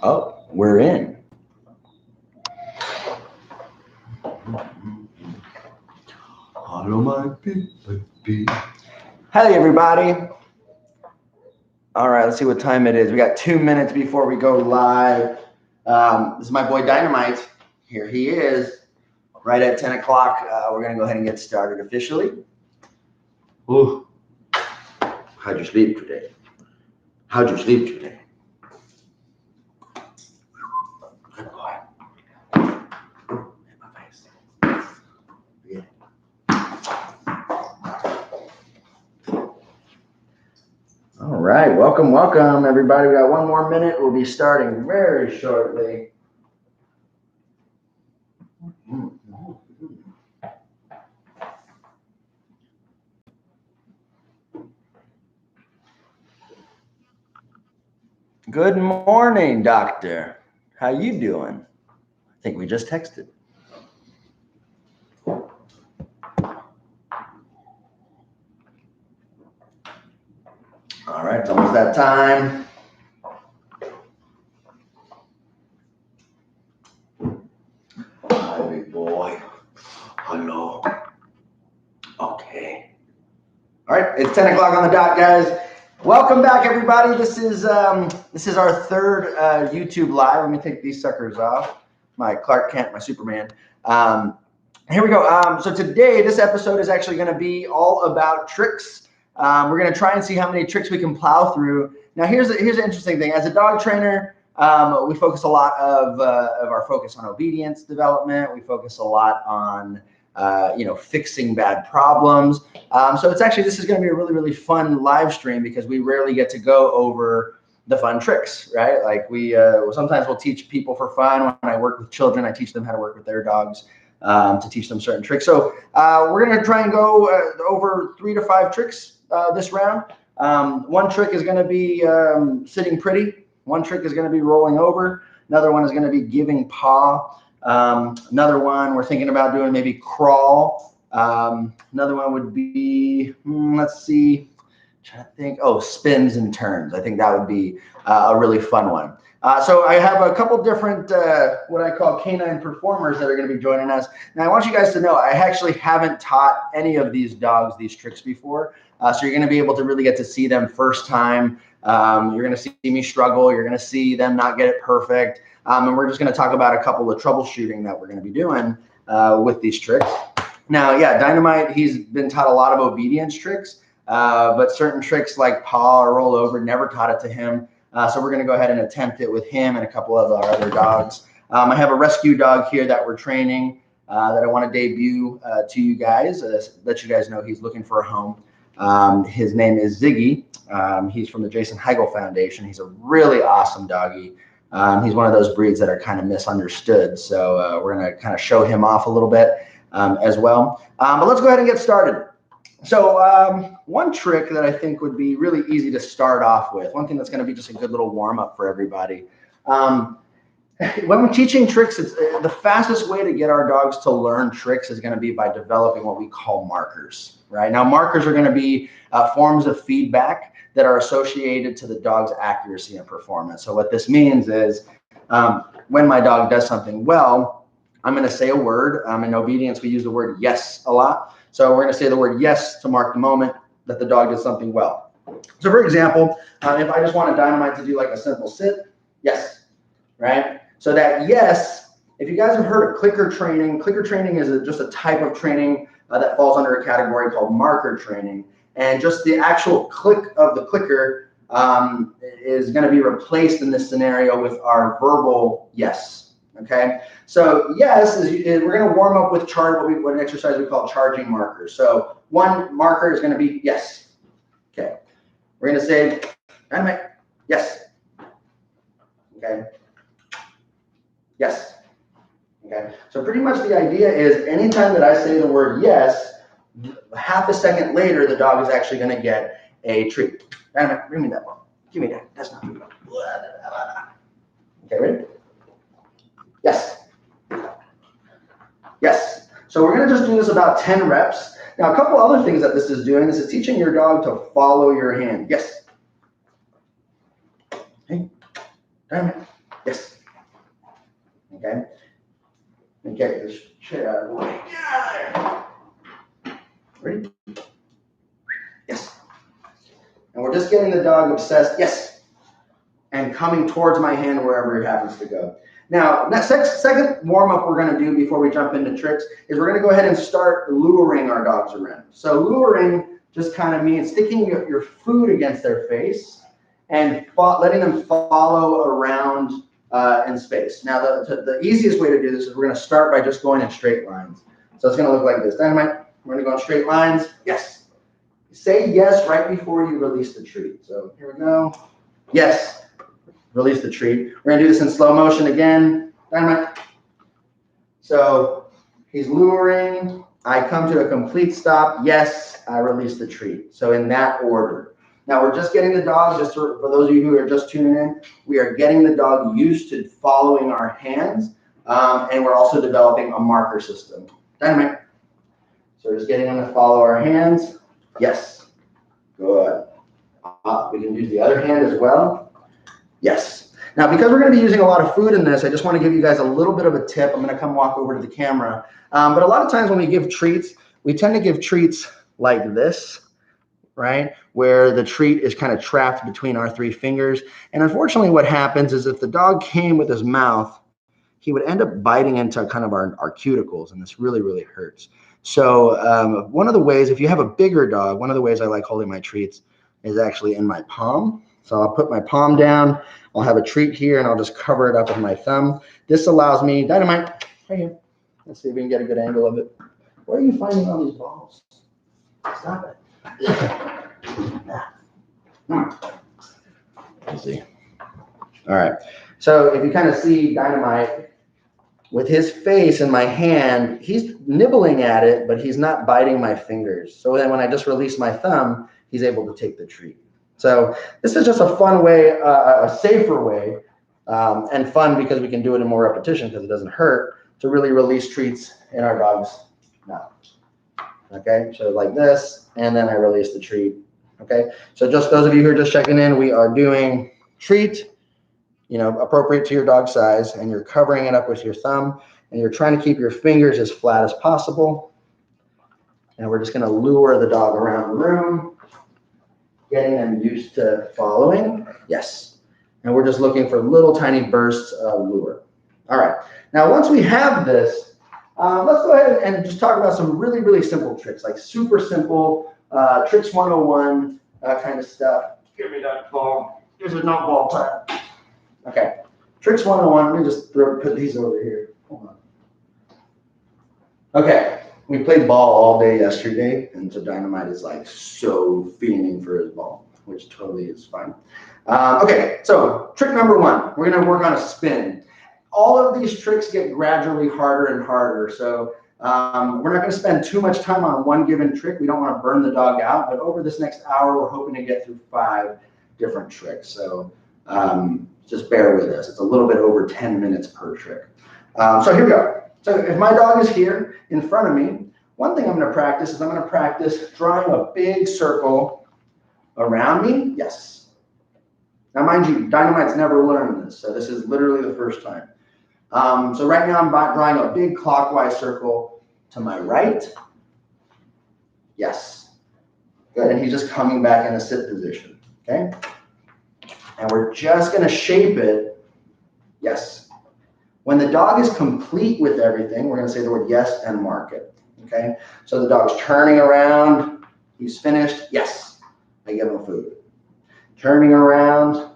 Oh, we're in. Hello, my baby. Hey, everybody. All right, let's see what time it is. We got 2 minutes before we go live. This is my boy Dynamite. Here he is, right at 10 o'clock. We're going to go ahead and get started officially. Ooh. How'd you sleep today? How'd you sleep today? Good boy. My face. Yeah. All right, welcome, everybody. We got 1 more minute. We'll be starting very shortly. Good morning, doctor. How you doing? I think we just texted. All right, it's almost that time. Hi, big boy. Hello. Okay. All right, it's 10 o'clock on the dot, guys. Welcome back, everybody. This is our third YouTube live. Let me take these suckers off. My Clark Kent, my Superman. Here we go. So today, this episode is actually going to be all about tricks. We're going to try and see how many tricks we can plow through. Now, here's the interesting thing. As a dog trainer, we focus a lot of our focus on obedience development. We focus a lot on fixing bad problems. So this is going to be a really, really fun live stream because we rarely get to go over the fun tricks, right? Like sometimes we'll teach people for fun. When I work with children, I teach them how to work with their dogs to teach them certain tricks. So we're going to try and go over 3 to 5 tricks this round. One trick is going to be sitting pretty. One trick is going to be rolling over. Another one is going to be giving paw. Another one we're thinking about doing maybe crawl. Another one would be, let's see, trying to think. Oh, spins and turns. I think that would be a really fun one. So I have a couple different what I call canine performers that are going to be joining us. Now I want you guys to know I actually haven't taught any of these dogs these tricks before. So you're going to be able to really get to see them first time. You're going to see me struggle. You're going to see them not get it perfect. And we're just going to talk about a couple of troubleshooting that we're going to be doing with these tricks. Now, yeah, Dynamite, he's been taught a lot of obedience tricks, but certain tricks like paw or roll over, never taught it to him. So we're going to go ahead and attempt it with him and a couple of our other dogs. I have a rescue dog here that we're training that I want to debut to you guys, let you guys know he's looking for a home. His name is Ziggy. He's from the Jason Heigl Foundation. He's a really awesome doggy. He's one of those breeds that are kind of misunderstood. So we're going to kind of show him off a little bit as well. But let's go ahead and get started. So one trick that I think would be really easy to start off with, one thing that's going to be just a good little warm up for everybody. When we're teaching tricks, it's the fastest way to get our dogs to learn tricks is going to be by developing what we call markers, right? Now, markers are going to be forms of feedback that are associated to the dog's accuracy and performance. So what this means is when my dog does something well, I'm going to say a word. In obedience, we use the word yes a lot. So we're going to say the word yes to mark the moment that the dog did something well. So for example, if I just want a Dynamite to do like a simple sit, yes, right? So that yes, if you guys have heard of clicker training is just a type of training that falls under a category called marker training. And just the actual click of the clicker is going to be replaced in this scenario with our verbal yes. Okay, so yes is we're going to warm up with what an exercise we call charging markers. So one marker is going to be yes. Okay, we're going to say Dynamite, yes. Okay, yes. Okay, so pretty much the idea is anytime that I say the word yes, half a second later, the dog is actually going to get a treat. Dynamite, bring me that one. Give me that. That's not good. Okay, ready? Yes. Yes. So we're going to just do this about 10 reps. Now, a couple other things that this is doing, this is teaching your dog to follow your hand. Yes. Hey, damn it. Yes. Okay. And get this shit out of the way. Get out of there. Ready? Yes. And we're just getting the dog obsessed. Yes. And coming towards my hand wherever it happens to go. Now, that second warm-up we're going to do before we jump into tricks is we're going to go ahead and start luring our dogs around. So luring just kind of means sticking your food against their face and letting them follow around in space. Now, the easiest way to do this is we're going to start by just going in straight lines. So it's going to look like this. Dynamite, we're going to go in straight lines. Yes. Say yes right before you release the treat. So here we go. Yes. Release the treat. We're going to do this in slow motion again. Dynamite. So he's luring. I come to a complete stop. Yes, I release the treat. So in that order. Now we're just getting the dog, just for those of you who are just tuning in, we are getting the dog used to following our hands, and we're also developing a marker system. Dynamite. So we're just getting them to follow our hands. Yes. Good. We can use the other hand as well. Yes. Now, because we're going to be using a lot of food in this, I just want to give you guys a little bit of a tip. I'm going to come walk over to the camera. But a lot of times when we give treats, we tend to give treats like this, right? Where the treat is kind of trapped between our three fingers. And unfortunately, what happens is if the dog came with his mouth, he would end up biting into kind of our cuticles, and this really, really hurts. So one of the ways, if you have a bigger dog, one of the ways I like holding my treats is actually in my palm. So I'll put my palm down, I'll have a treat here, and I'll just cover it up with my thumb. This allows me, Dynamite, right here. Let's see if we can get a good angle of it. Where are you finding all these balls? Stop it. Let's see. All right. So if you kind of see Dynamite, with his face in my hand, he's nibbling at it, but he's not biting my fingers. So then when I just release my thumb, he's able to take the treat. So this is just a fun way, a safer way, and fun because we can do it in more repetition because it doesn't hurt, to really release treats in our dog's mouth. Okay, so like this, and then I release the treat. Okay, so just those of you who are just checking in, we are doing treat, appropriate to your dog size, and you're covering it up with your thumb, and you're trying to keep your fingers as flat as possible. And we're just going to lure the dog around the room, getting them used to following. Yes. And we're just looking for little tiny bursts of lure. All right. Now, once we have this, let's go ahead and just talk about some really, really simple tricks, like super simple tricks 101 kind of stuff. Give me that ball. This is not ball time. Okay. Tricks 101. Let me just put these over here. Hold on. Okay. We played ball all day yesterday, and so Dynamite is like so fiending for his ball, which totally is fine. Okay, so trick number one, we're going to work on a spin. All of these tricks get gradually harder and harder, so we're not going to spend too much time on one given trick. We don't want to burn the dog out, but over this next hour, we're hoping to get through 5 different tricks. So just bear with us. It's a little bit over 10 minutes per trick. So here we go. So if my dog is here in front of me, one thing I'm going to practice is I'm going to practice drawing a big circle around me. Yes. Now, mind you, Dynamite's never learned this, so this is literally the first time. So right now I'm drawing a big clockwise circle to my right. Yes. Good, and he's just coming back in a sit position, okay? And we're just going to shape it. Yes. When the dog is complete with everything, we're going to say the word yes and mark it, okay? So the dog's turning around. He's finished. Yes. I give him food. Turning around.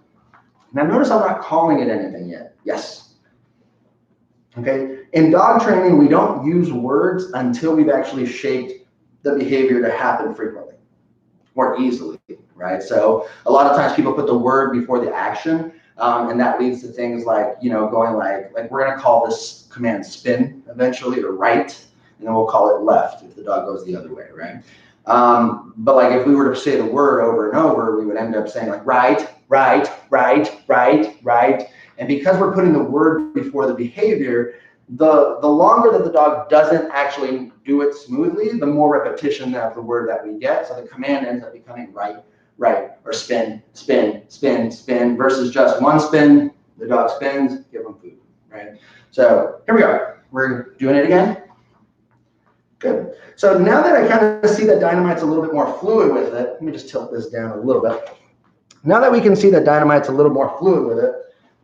Now notice I'm not calling it anything yet. Yes. Okay? In dog training, we don't use words until we've actually shaped the behavior to happen frequently or easily, right? So a lot of times people put the word before the action. And that leads to things like, going like we're going to call this command spin eventually, or right, and then we'll call it left if the dog goes the other way, right? But like if we were to say the word over and over, we would end up saying like right, right, right, right, right. And because we're putting the word before the behavior, the longer that the dog doesn't actually do it smoothly, the more repetition of the word that we get. So the command ends up becoming right, right, or spin, spin, spin, spin, versus just one spin. The dog spins, give them food, right? So here we go. We're doing it again. Good. So now that I kind of see that Dynamite's a little bit more fluid with it, let me just tilt this down a little bit. Now that we can see that Dynamite's a little more fluid with it,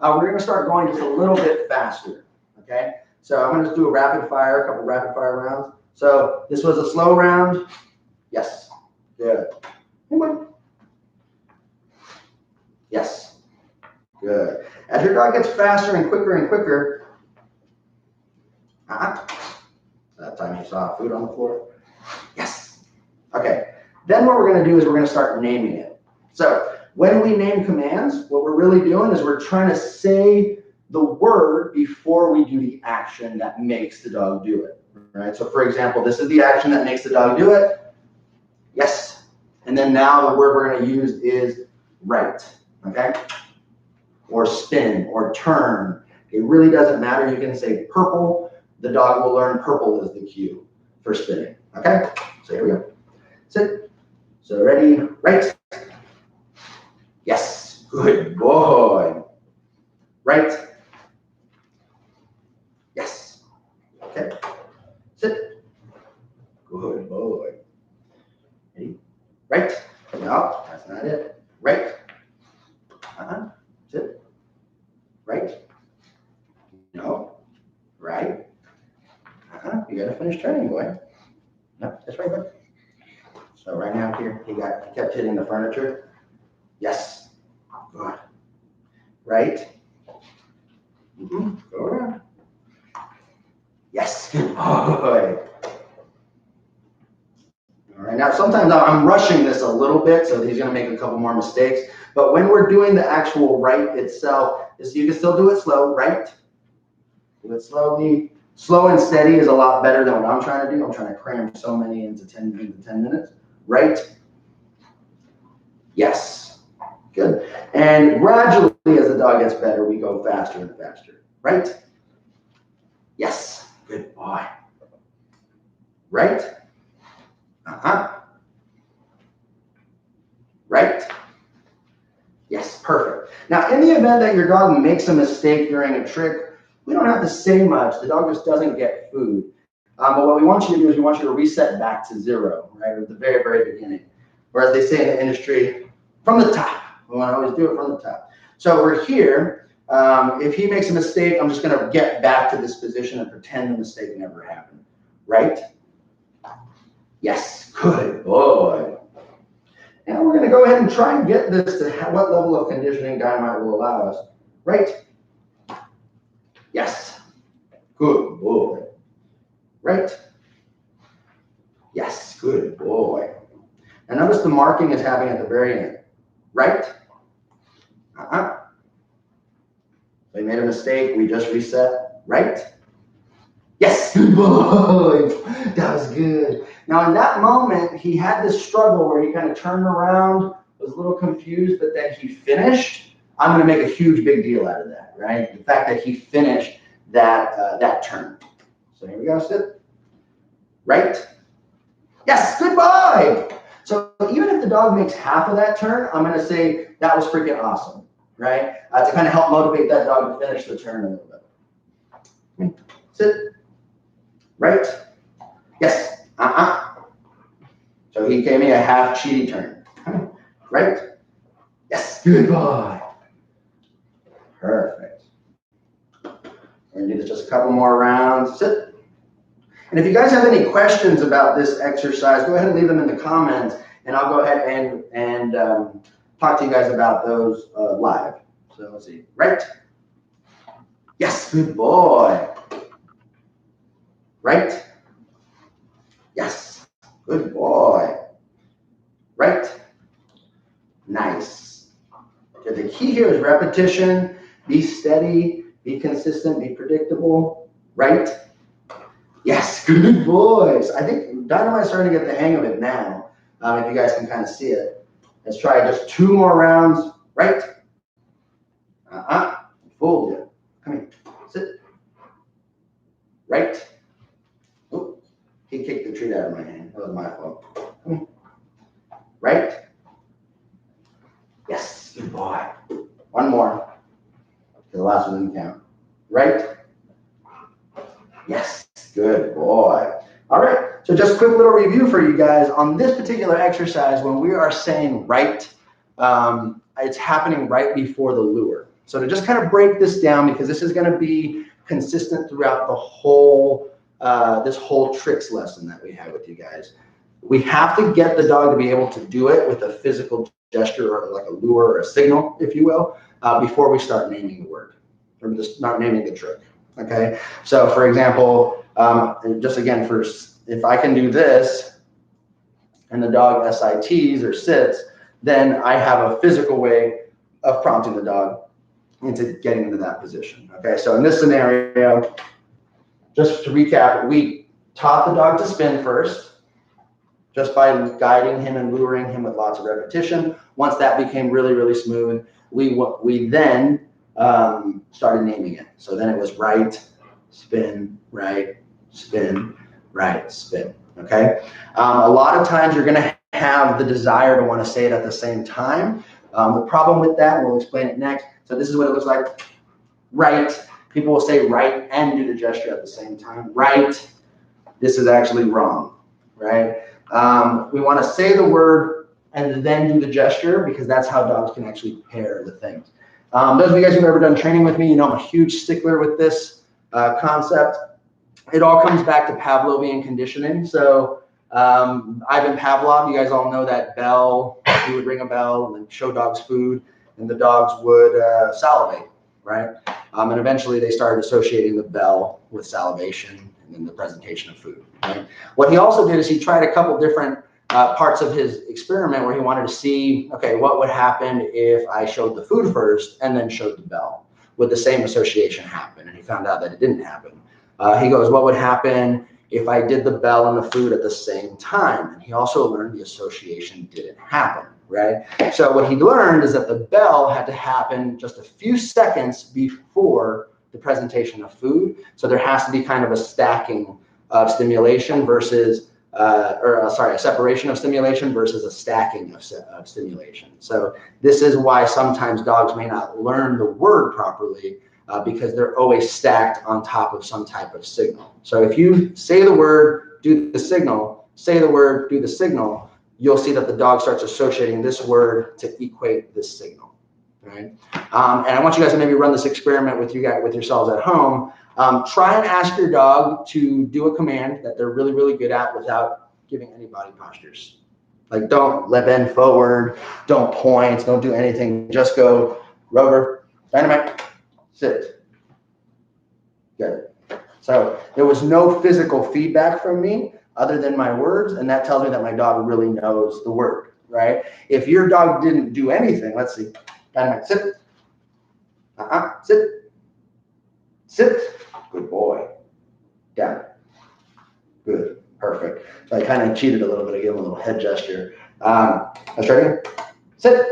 we're going to start going just a little bit faster, okay? So I'm going to just do a rapid fire, a couple rapid fire rounds. So this was a slow round. Yes. Good. Anybody? Yes. Good. As your dog gets faster and quicker, that time you saw food on the floor. Yes. Okay. Then what we're going to do is we're going to start naming it. So when we name commands, what we're really doing is we're trying to say the word before we do the action that makes the dog do it, right? So for example, this is the action that makes the dog do it. Yes. And then now the word we're going to use is right, okay? Or spin or turn. It really doesn't matter. You can say purple. The dog will learn purple is the cue for spinning, okay? So here we go. Sit. So ready, right. Yes, good boy. Right. Yes. Okay. Sit. Good boy. Ready? Right. No, that's not it. Right. Sit. Right. No. Right. You gotta finish turning, boy. No, that's right, bud. So right now here, he kept hitting the furniture. Yes. Good. Right. Go around. Yes. Good boy. All right. Now sometimes I'm rushing this a little bit, so he's gonna make a couple more mistakes. But when we're doing the actual right itself, you can still do it slow. Right. Do it slowly. Slow and steady is a lot better than what I'm trying to do. I'm trying to cram so many into 10 minutes. Right. Yes. Good. And gradually, as the dog gets better, we go faster and faster. Right? Yes. Good boy. Right? Right? Yes. Perfect. Now, in the event that your dog makes a mistake during a trick, we don't have to say much. The dog just doesn't get food. But what we want you to do is we want you to reset back to zero, right? Or at the very, very beginning. Or as they say in the industry, from the top. We want to always do it from the top. So we're here. If he makes a mistake, I'm just going to get back to this position and pretend the mistake never happened. Right? Yes. Good boy. Now we're going to go ahead and try and get this to what level of conditioning Dynamite will allow us. Right? Yes. Good boy. Right? Yes. Good boy. And notice the marking is happening at the very end. Right? So he made a mistake. We just reset. Right? Yes. Good boy. That was good. Now, in that moment, he had this struggle where he kind of turned around, was a little confused, but then he finished. I'm going to make a huge big deal out of that, right? The fact that he finished that turn. So here we go. Sit. Right? Yes. Good boy. So even if the dog makes half of that turn, I'm going to say that was freaking awesome, right? To kind of help motivate that dog to finish the turn a little bit. Sit. Right? Yes. So he gave me a half cheaty turn. Right? Yes. Good boy. Perfect. We're going to do this just a couple more rounds. Sit. And if you guys have any questions about this exercise, go ahead and leave them in the comments, and I'll go ahead and talk to you guys about those live. So let's see. Right? Yes. Good boy. Right? Yes. Good boy. Right? Nice. Okay, the key here is repetition. Be steady. Be consistent. Be predictable. Right? Yes. Good boys. I think Dynamite's starting to get the hang of it now. If you guys can kind of see it. Let's try just 2 more rounds. Right? Fold it. Come here. Sit. Right. Oh, he kicked the treat out of my hand. That was my fault. Right. Yes, good boy. One more. The last one didn't count. Right. Yes, good boy. All right, so just a quick little review for you guys on this particular exercise. When we are saying right, it's happening right before the lure. So to just kind of break this down, because this is going to be consistent throughout the whole this whole tricks lesson that we have with you guys. We have to get the dog to be able to do it with a physical gesture or like a lure or a signal, if you will, before we start naming the word or just not naming the trick. Okay, so for example, just again, if I can do this and the dog SITs or sits, then I have a physical way of prompting the dog into getting into that position. Okay, so in this scenario, just to recap, we taught the dog to spin first, just by guiding him and luring him with lots of repetition. Once that became really, really smooth, we then started naming it. So then it was right, spin, right, spin, right, spin. Okay. A lot of times you're going to have the desire to want to say it at the same time. The problem with that, we'll explain it next. So this is what it looks like. Right. People will say right and do the gesture at the same time. Right. This is actually wrong. Right. We want to say the word and then do the gesture because that's how dogs can actually pair the things. Those of you guys who've ever done training with me, you know I'm a huge stickler with this concept. It all comes back to Pavlovian conditioning. So Ivan Pavlov, you guys all know that bell. He would ring a bell and then show dogs food, and the dogs would salivate, right? And eventually they started associating the bell with salivation and then the presentation of food. Right? What he also did is he tried a couple different parts of his experiment where he wanted to see, okay, what would happen if I showed the food first and then showed the bell? Would the same association happen? And he found out that it didn't happen. He goes, what would happen if I did the bell and the food at the same time? And he also learned the association didn't happen, right? So what he learned is that the bell had to happen just a few seconds before the presentation of food. So there has to be kind of a stacking of stimulation versus, a separation of stimulation versus a stacking of stimulation. So this is why sometimes dogs may not learn the word properly because they're always stacked on top of some type of signal. So if you say the word, do the signal, say the word, do the signal, you'll see that the dog starts associating this word to equate this signal. Right? And I want you guys to maybe run this experiment with yourselves at home. Try and ask your dog to do a command that they're really, really good at without giving any body postures. Like don't let bend forward, don't point, don't do anything. Just go, Rover, dynamite, sit. Good. So there was no physical feedback from me other than my words, and that tells me that my dog really knows the word, right? If your dog didn't do anything, let's see, dynamite, sit. Sit. Sit. Good boy. Down. Good. Perfect. So I kind of cheated a little bit. I gave him a little head gesture. Let's try again. Sit.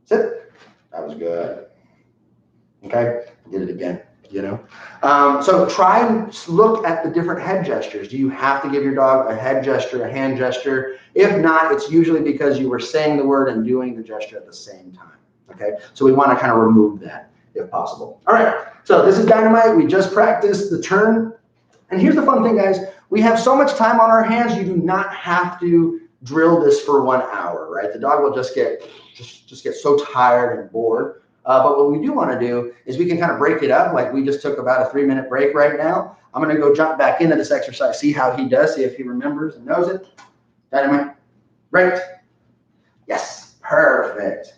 Sit. That was good. Okay. Did it again. You know. So try and look at the different head gestures. Do you have to give your dog a head gesture, a hand gesture? If not, it's usually because you were saying the word and doing the gesture at the same time. Okay. So we want to kind of remove that if possible. All right. So this is dynamite. We just practiced the turn. And here's the fun thing, guys. We have so much time on our hands, you do not have to drill this for 1 hour, right? The dog will just get so tired and bored. But what we do want to do is we can kind of break it up. Like we just took about a 3-minute break right now. I'm going to go jump back into this exercise, see how he does, see if he remembers and knows it. Dynamite. Right. Yes. Perfect.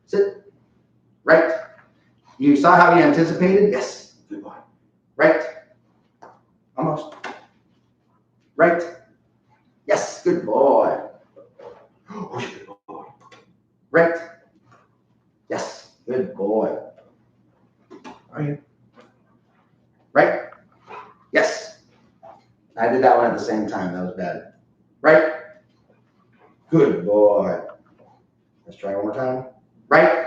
Sit. Right. You saw how he anticipated? Yes. Good boy. Right. Almost. Right. Yes. Good boy. Good boy. Right. Yes. Good boy. Are you? Right. Yes. I did that one at the same time. That was bad. Right. Good boy. Let's try one more time. Right.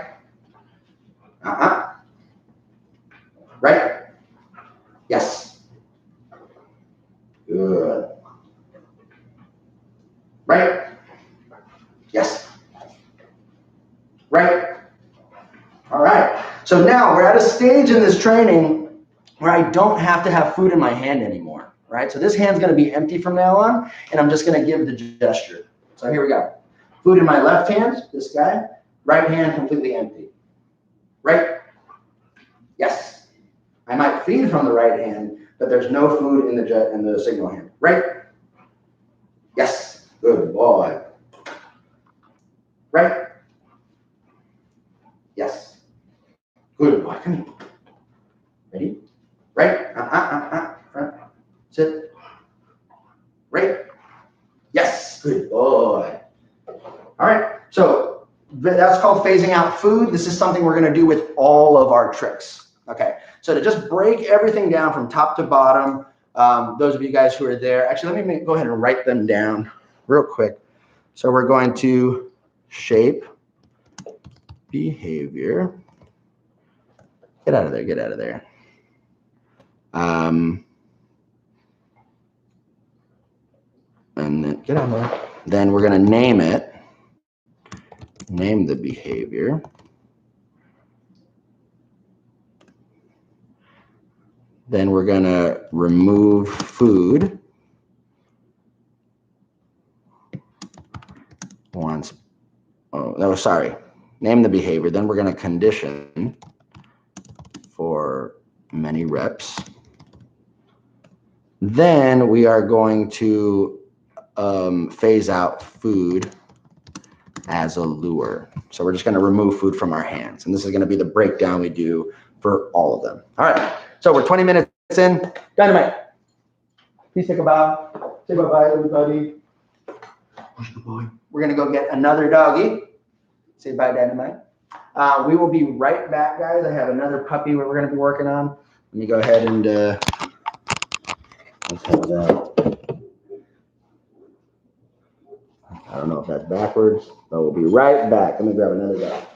Right. Good. Right? Yes. Right? All right. So now we're at a stage in this training where I don't have to have food in my hand anymore, right? So this hand's going to be empty from now on, and I'm just going to give the gesture. So here we go. Food in my left hand, this guy. Right hand completely empty. Right? Yes. I might feed from the right hand, but there's no food in the signal hand. Right? Yes. Good boy. Right? Yes. Good boy. Come here. Ready? Right? Front. Sit. Right? Yes. Good boy. All right. So that's called phasing out food. This is something we're going to do with all of our tricks. Okay. So to just break everything down from top to bottom, those of you guys who are there, actually, let me go ahead and write them down real quick. So we're going to shape behavior. Get out of there. Get out of there. And then get on there. Then we're going to name it. Name the behavior. Then we're going to remove food once. Oh, no, sorry. Name the behavior. Then we're going to condition for many reps. Then we are going to phase out food as a lure. So we're just going to remove food from our hands. And this is going to be the breakdown we do for all of them. All right. So we're 20 minutes in. Dynamite. Please take a bow. Say bye-bye, everybody. We're going to go get another doggy. Say bye, Dynamite. We will be right back, guys. I have another puppy we're going to be working on. Let me go ahead and let's have that. I don't know if that's backwards, but we'll be right back. Let me grab another dog.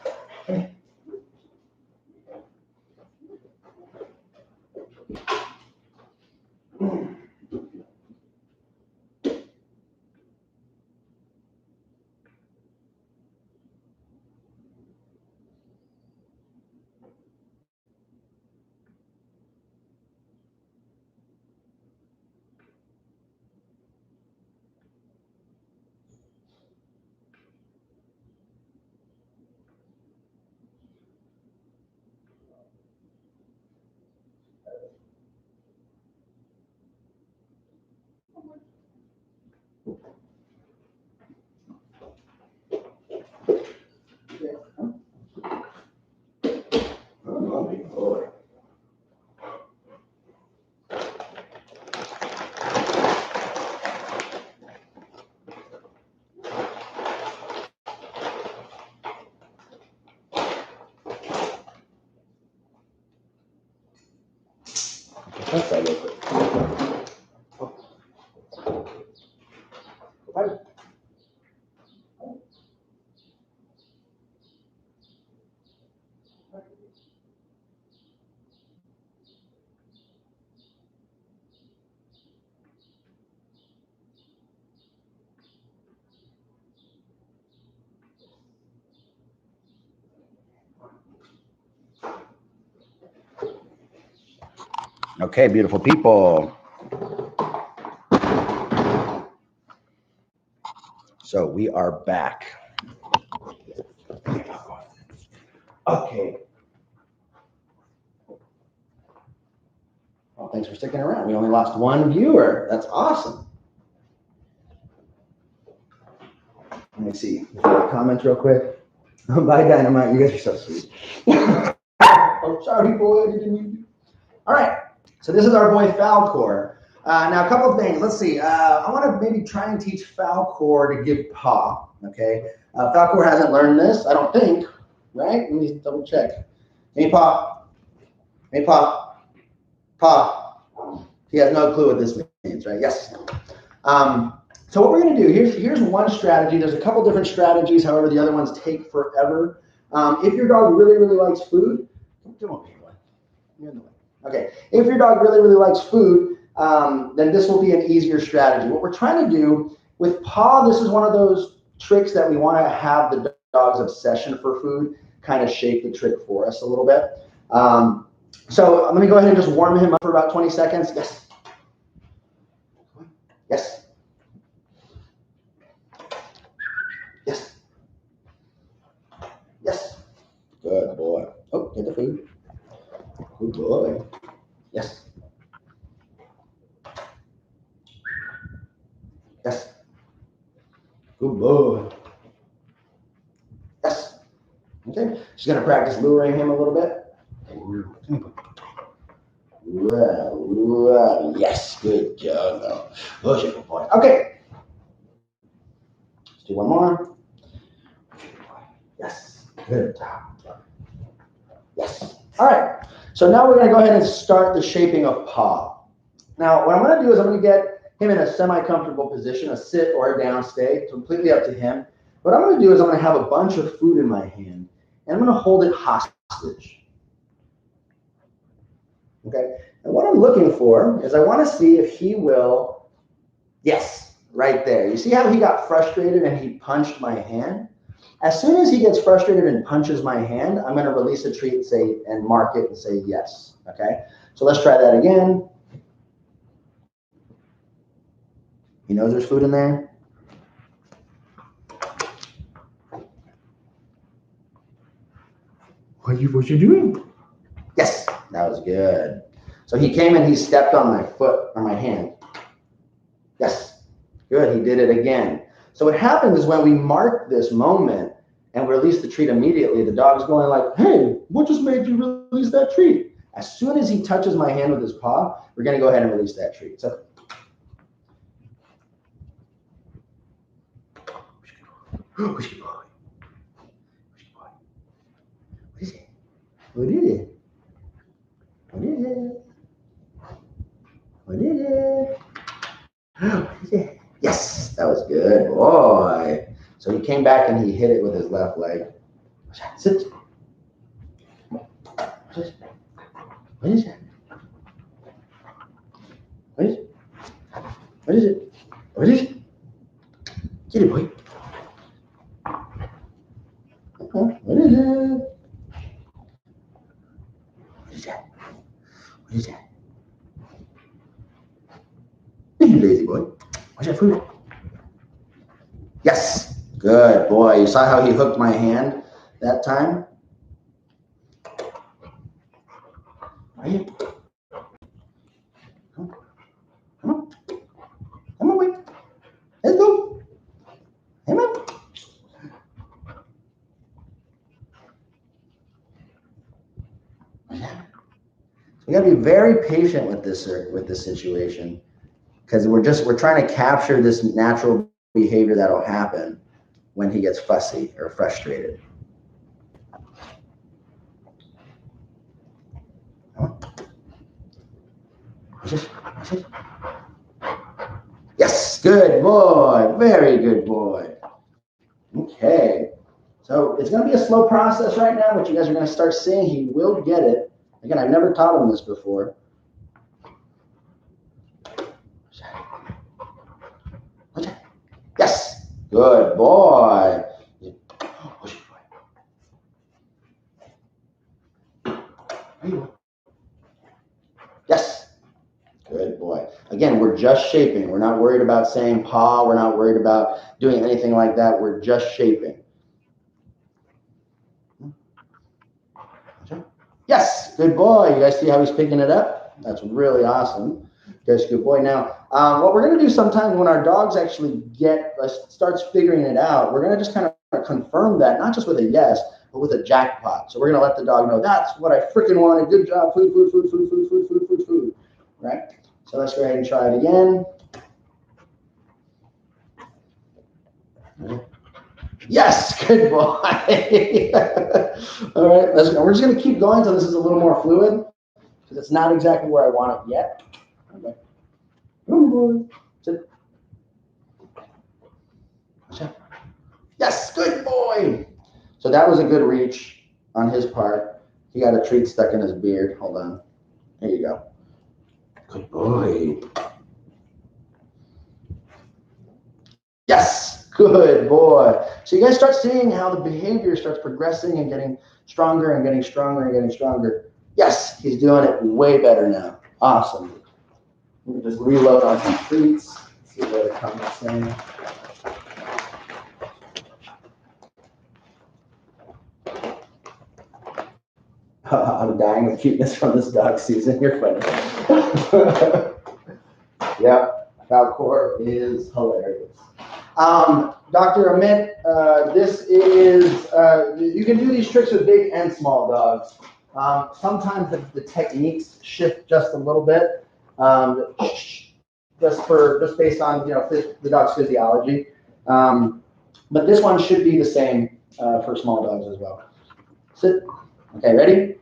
That's that real quick. Okay, beautiful people. So we are back. Okay. Well, thanks for sticking around. We only lost one viewer. That's awesome. Let me see. Comments real quick. Bye, Dynamite. You guys are so sweet. Oh, sorry, boy. All right. So this is our boy Falcor. Now, a couple of things. Let's see. I want to maybe try and teach Falcor to give paw. Okay. Falcor hasn't learned this, I don't think. Right? Let me double check. Hey, paw. Hey, paw. Paw. He has no clue what this means, right? Yes. So what we're going to do, here's one strategy. There's a couple different strategies. However, the other ones take forever. If your dog really, really likes food, come over here, boy. You're in the way. Okay. If your dog really, really likes food, then this will be an easier strategy. What we're trying to do with paw, this is one of those tricks that we want to have the dog's obsession for food kind of shape the trick for us a little bit. So I'm going to go ahead and just warm him up for about 20 seconds. Yes. Yes. Yes. Yes. Good boy. Oh, get the food. Good boy. Yes. Yes. Good boy. Yes. Okay. She's going to practice luring him a little bit. Yes. Good job. Oh, good boy. Okay. Let's do one more. Yes. Good job. Yes. All right. So now we're going to go ahead and start the shaping of paw. Now, what I'm going to do is I'm going to get him in a semi-comfortable position, a sit or a down stay, completely up to him. What I'm going to do is I'm going to have a bunch of food in my hand, and I'm going to hold it hostage. Okay? And what I'm looking for is I want to see if he will, yes, right there. You see how he got frustrated and he punched my hand? As soon as he gets frustrated and punches my hand, I'm going to release a treat and say, and mark it and say yes. Okay? So let's try that again. He knows there's food in there. What you doing? Yes, that was good. So he came and he stepped on my foot or my hand. Yes, good. He did it again. So what happens is when we mark this moment and release the treat immediately, the dog's going like, hey, what just made you release that treat? As soon as he touches my hand with his paw, we're going to go ahead and release that treat. So, what is it? What is it? What is it? What is it? What is it? Yes, that was good, boy. So he came back and he hit it with his left leg. Sit. What is it? What is it? What is it? What is it? What is it? Get it, boy. What is it? What is that? What is that? You lazy boy. What's that food? Yes. Good boy. You saw how he hooked my hand that time? Right? Come on. Come on, boy. Let's go. Come on. We got to be very patient with this situation because we're trying to capture this natural behavior that'll happen when he gets fussy or frustrated. Yes, good boy. Very good boy. Okay. So it's going to be a slow process right now, but you guys are going to start seeing he will get it. Again, I've never taught him this before. Yes, good boy. Yes, good boy. Again, we're just shaping. We're not worried about saying paw. We're not worried about doing anything like that. We're just shaping. Yes, good boy. You guys see how he's picking it up? That's really awesome. Yes, good boy. Now, what we're going to do sometimes when our dogs actually starts figuring it out, we're going to just kind of confirm that, not just with a yes, but with a jackpot. So we're going to let the dog know, that's what I freaking wanted. Good job. Food, food, food, food, food, food, food, food, food. Right? So let's go ahead and try it again. Yes, good boy. All right, let's go. We're just going to keep going until this is a little more fluid because it's not exactly where I want it yet. Okay. Good boy. Sit. Yes, good boy. So that was a good reach on his part. He got a treat stuck in his beard. Hold on. There you go. Good boy. Yes, good boy. So you guys start seeing how the behavior starts progressing and getting stronger and getting stronger and getting stronger. Yes, he's doing it way better now. Awesome. Let me just reload on some treats. See what it comes in. I'm dying of cuteness from this dog, Susan. You're funny. Yep, Falcor is hilarious. Dr. Amit, this is, you can do these tricks with big and small dogs. Sometimes the techniques shift just a little bit, just based on the dog's physiology. But this one should be the same for small dogs as well. Sit. Okay, ready?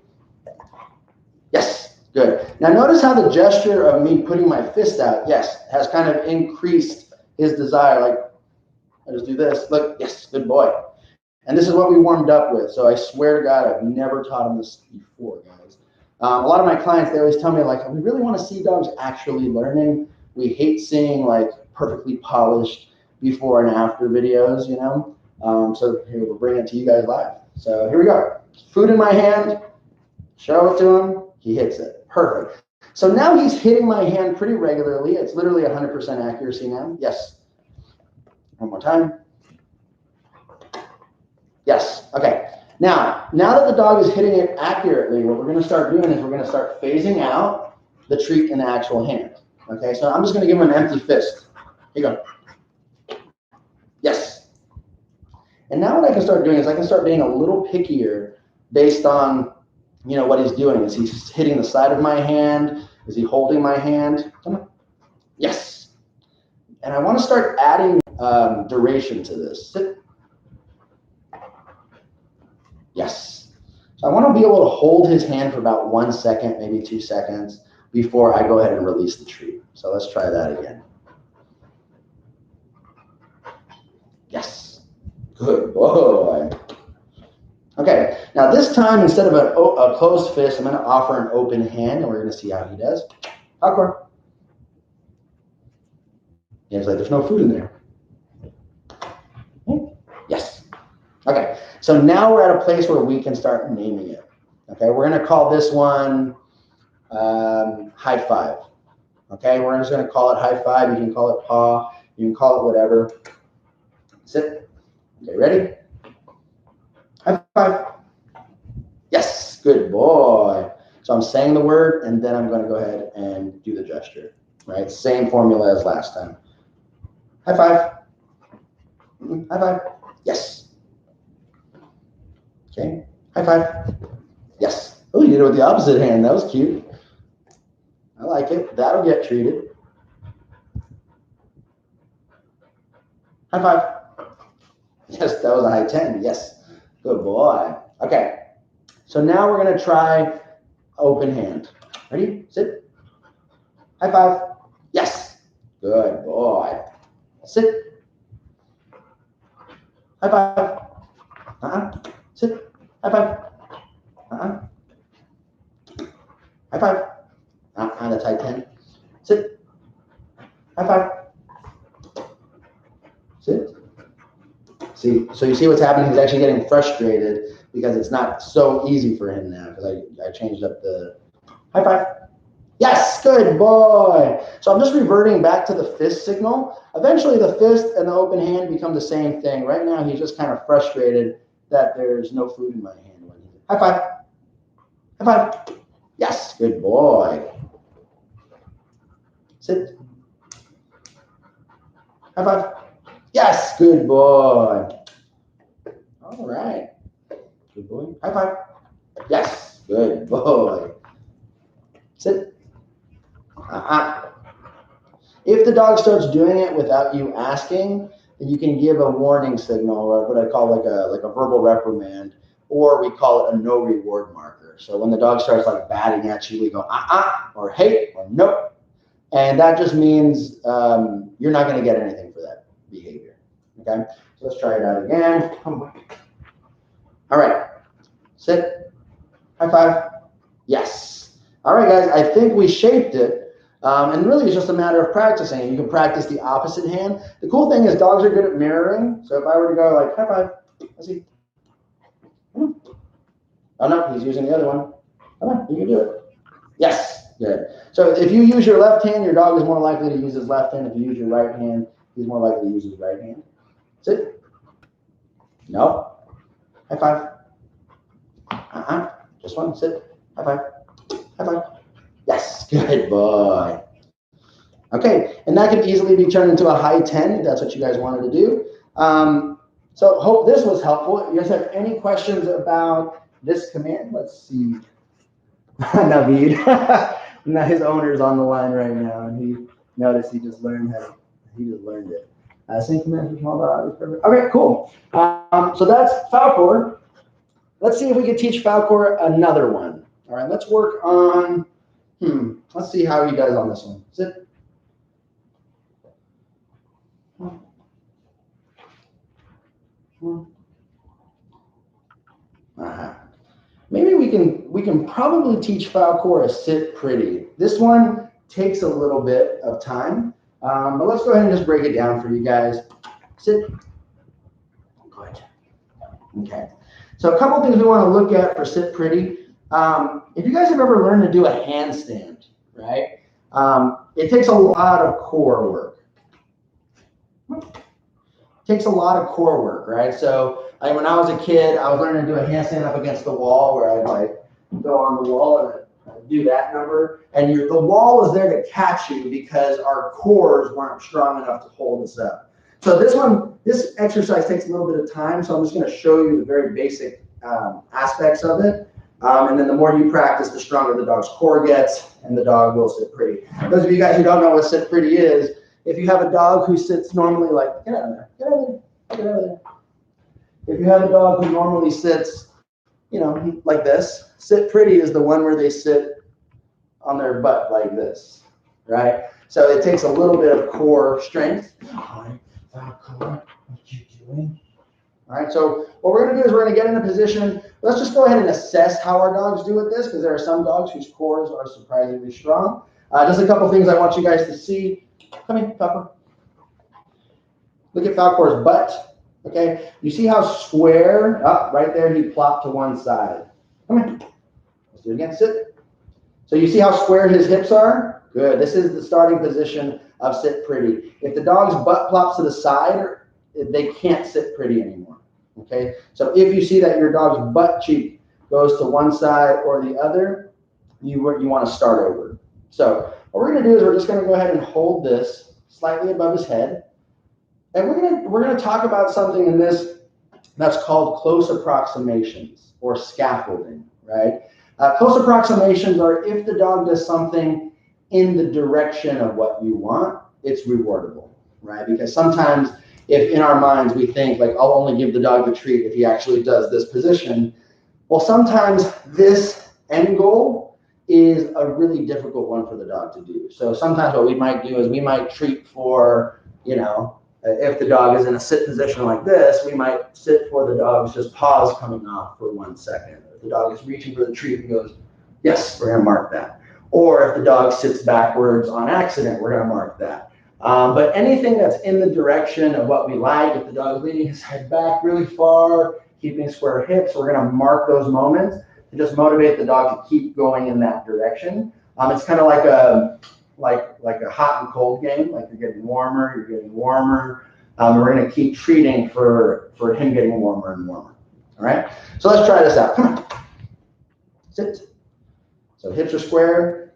Yes, good. Now notice how the gesture of me putting my fist out, yes, has kind of increased his desire. Like, I just do this. Look, yes, good boy. And this is what we warmed up with. So I swear to God, I've never taught him this before, guys. A lot of my clients, they always tell me, like, we really want to see dogs actually learning. We hate seeing, like, perfectly polished before and after videos, you know? So here, we'll bring it to you guys live. So here we go. Food in my hand, show it to him, he hits it. Perfect. So now he's hitting my hand pretty regularly. It's literally 100% accuracy now. Yes. One more time. Yes. Okay. Now that the dog is hitting it accurately, what we're going to start doing is we're going to start phasing out the treat in the actual hand. Okay. So I'm just going to give him an empty fist. Here you go. Yes. And now what I can start doing is I can start being a little pickier based on, what he's doing. Is he hitting the side of my hand? Is he holding my hand? Come on. Yes. And I want to start adding duration to this. Sit. Yes. So I want to be able to hold his hand for about 1 second, maybe 2 seconds before I go ahead and release the treat. So let's try that again. Yes. Good boy. Okay, now this time, instead of a closed fist, I'm going to offer an open hand, and we're going to see how he does. Awkward. He's like, there's no food in there. Yes. Okay, so now we're at a place where we can start naming it. Okay, we're going to call this one high five. Okay, we're just going to call it high five. You can call it paw. You can call it whatever. Sit. Okay, ready? High five. Yes, good boy. So I'm saying the word, and then I'm going to go ahead and do the gesture, right? Same formula as last time. High five. High five. Yes. Okay. High five. Yes. Oh, you did it with the opposite hand. That was cute. I like it. That'll get treated. High five. Yes, that was a high 10. Yes. Good boy. Okay. So now we're going to try open hand. Ready? Sit. High five. Yes. Good boy. Sit. High five. Sit. High five. High five. That's high 10. Sit. High five. Sit. See, so you see what's happening? He's actually getting frustrated because it's not so easy for him now because I changed up the high five. Yes, good boy. So I'm just reverting back to the fist signal. Eventually the fist and the open hand become the same thing. Right now he's just kind of frustrated that there's no food in my hand. High five. High five. Yes, good boy. Sit. High five. Yes, good boy. All right. Good boy. High five. Yes, good boy. Sit. If the dog starts doing it without you asking, then you can give a warning signal, or what I call like a verbal reprimand, or we call it a no reward marker. So when the dog starts like batting at you, we go or hey or no, and that just means you're not going to get anything for that behavior. Okay, so let's try it out again. All right, sit. High five. Yes. All right, guys. I think we shaped it. And really, it's just a matter of practicing. You can practice the opposite hand. The cool thing is dogs are good at mirroring. So if I were to go like, high five, let's see. Oh, no, he's using the other one. Come on, you can do it. Yes, good. So if you use your left hand, your dog is more likely to use his left hand. If you use your right hand, he's more likely to use his right hand. Sit. No. High five. Just one. Sit. High five. High five. Yes, good boy. Okay, and that could easily be turned into a high 10 if that's what you guys wanted to do. So hope this was helpful. If you guys have any questions about this command, let's see. Naveed. Now his owner's on the line right now, and he noticed he just learned it. Same command for small dogs. Okay, cool. So that's Falcor. Let's see if we can teach Falcor another one. All right, let's work on, let's see how he does on this one. Sit. Maybe we can probably teach Falcor a sit pretty. This one takes a little bit of time, but let's go ahead and just break it down for you guys. Sit. Good. Okay. So a couple things we want to look at for sit pretty. If you guys have ever learned to do a handstand, right? It takes a lot of core work. Takes a lot of core work, right? So when I was a kid, I was learning to do a handstand up against the wall where I'd like go on the wall and I'd do that number. And the wall is there to catch you because our cores weren't strong enough to hold us up. So this exercise takes a little bit of time. So I'm just going to show you the very basic aspects of it. And then the more you practice, the stronger the dog's core gets and the dog will sit pretty. Those of you guys who don't know what sit pretty is, if you have a dog who sits normally like, get out of there, get out of there, get out of there. If you have a dog who normally sits, like this, sit pretty is the one where they sit on their butt like this, right? So it takes a little bit of core strength. Hi, Falcor, what you doing? All right, so what we're gonna do is we're gonna get in a position. Let's just go ahead and assess how our dogs do with this, because there are some dogs whose cores are surprisingly strong. Just a couple things I want you guys to see. Come in, Falcor. Look at Falcor's butt. Okay, you see how square, right there, he plopped to one side. Come here. Let's do it again. Sit. So you see how square his hips are? Good. This is the starting position of sit pretty. If the dog's butt plops to the side, they can't sit pretty anymore. Okay, so if you see that your dog's butt cheek goes to one side or the other, you want to start over. So what we're going to do is we're just going to go ahead and hold this slightly above his head. And we're gonna talk about something in this that's called close approximations or scaffolding, right? Close approximations are if the dog does something in the direction of what you want, it's rewardable, right? Because sometimes if in our minds we think like, I'll only give the dog the treat if he actually does this position, well, sometimes this end goal is a really difficult one for the dog to do. So sometimes what we might do is we might treat for, if the dog is in a sit position like this, we might sit for the dog's just paws coming off for 1 second. If the dog is reaching for the treat and goes, yes, we're gonna mark that. Or if the dog sits backwards on accident, we're gonna mark that. But anything that's in the direction of what we like, if the dog is leaning his head back really far, keeping square hips, we're gonna mark those moments to just motivate the dog to keep going in that direction. It's kind of like a hot and cold game, like you're getting warmer. We're going to keep treating for him getting warmer and warmer. All right, so let's try this out. Come on, sit. So hips are square.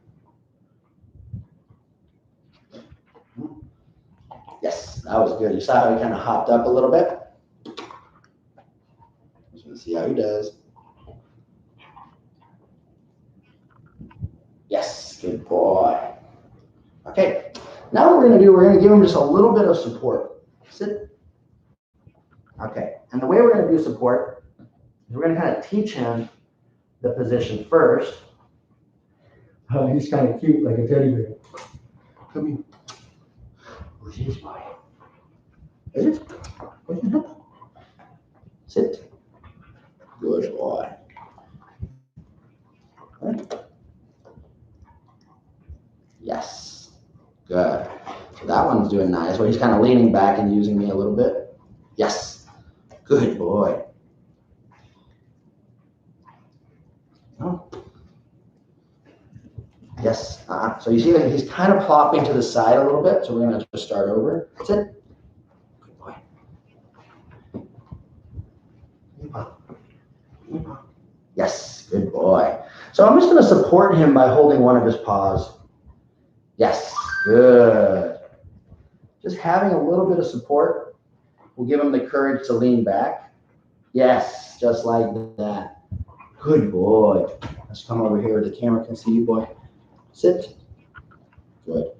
Yes, that was good. You saw how he kind of hopped up a little bit. Just want to see how he does. Yes, good boy. Okay, now what we're going to do, we're going to give him just a little bit of support. Sit. Okay, and the way we're going to do support is we're going to kind of teach him the position first. Oh, he's kind of cute, like a teddy bear. Come here. Where's his boy? Is it? Where's his hip? Sit. Good boy. Right. Yes. Good. So that one's doing nice, where he's kind of leaning back and using me a little bit. Yes. Good boy. Oh. Yes. So you see that he's kind of plopping to the side a little bit, so we're going to just start over. That's it. Good boy. Yes. Good boy. So I'm just going to support him by holding one of his paws. Yes. Good. Just having a little bit of support will give him the courage to lean back. Yes. Just like that. Good boy. Let's come over here where the camera can see you, boy. Sit. Good.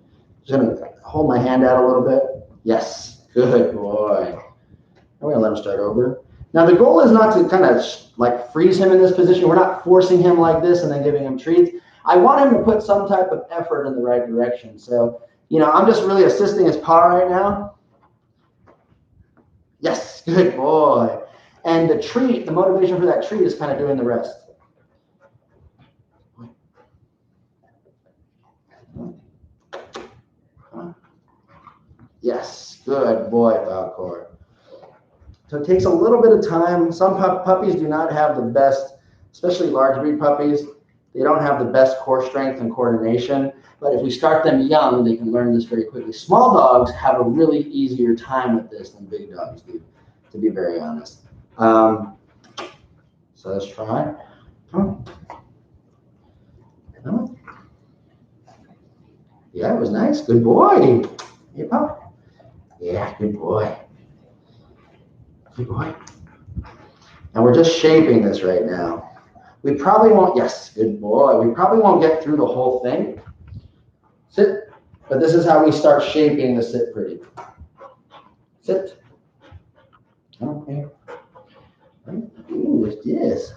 Just going to hold my hand out a little bit. Yes. Good boy. I'm going to let him start over. Now, the goal is not to kind of like freeze him in this position. We're not forcing him like this and then giving him treats. I want him to put some type of effort in the right direction. So, you know, I'm just really assisting his paw right now. Yes. Good boy. And the treat, the motivation for that treat is kind of doing the rest. Yes, good boy, Falcor. So it takes a little bit of time. Some puppies do not have the best, especially large breed puppies. They don't have the best core strength and coordination. But if we start them young, they can learn this very quickly. Small dogs have a really easier time with this than big dogs do, to be very honest. So let's try. Yeah, it was nice. Good boy. Hey, pup. Yeah, good boy. Good boy. And we're just shaping this right now. We probably won't, yes, good boy. We probably won't get through the whole thing. Sit. But this is how we start shaping the sit pretty. Sit. Okay. Ooh, what's this?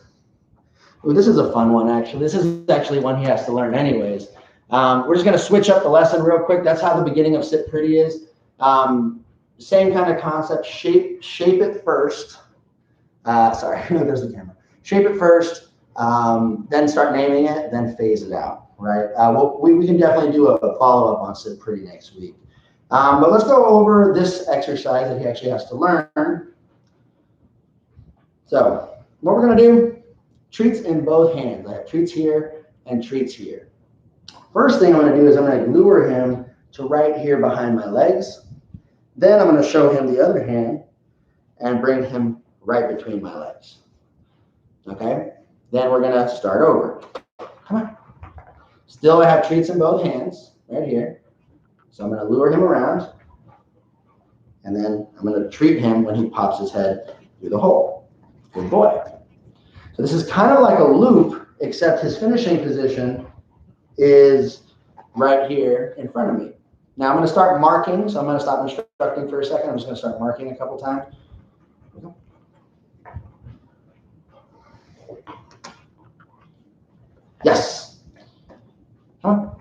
Ooh, this is a fun one, actually. This is actually one he has to learn anyways. We're just going to switch up the lesson real quick. That's how the beginning of sit pretty is. Same kind of concept. Shape it first. Sorry, there's the camera. Shape it first, then start naming it, then phase it out, right? We can definitely do a follow-up on sit pretty next week. But let's go over this exercise that he actually has to learn. So what we're going to do, treats in both hands. I have treats here and treats here. First thing I'm going to do is I'm going to lure him to right here behind my legs. Then I'm going to show him the other hand and bring him right between my legs. Okay? Then we're going to start over. Come on. Still, I have treats in both hands right here. So I'm going to lure him around. And then I'm going to treat him when he pops his head through the hole. Good boy. So this is kind of like a loop, except his finishing position is right here in front of me. Now I'm going to start marking. So I'm going to stop instructing for a second. I'm just going to start marking a couple times. Yes. Huh?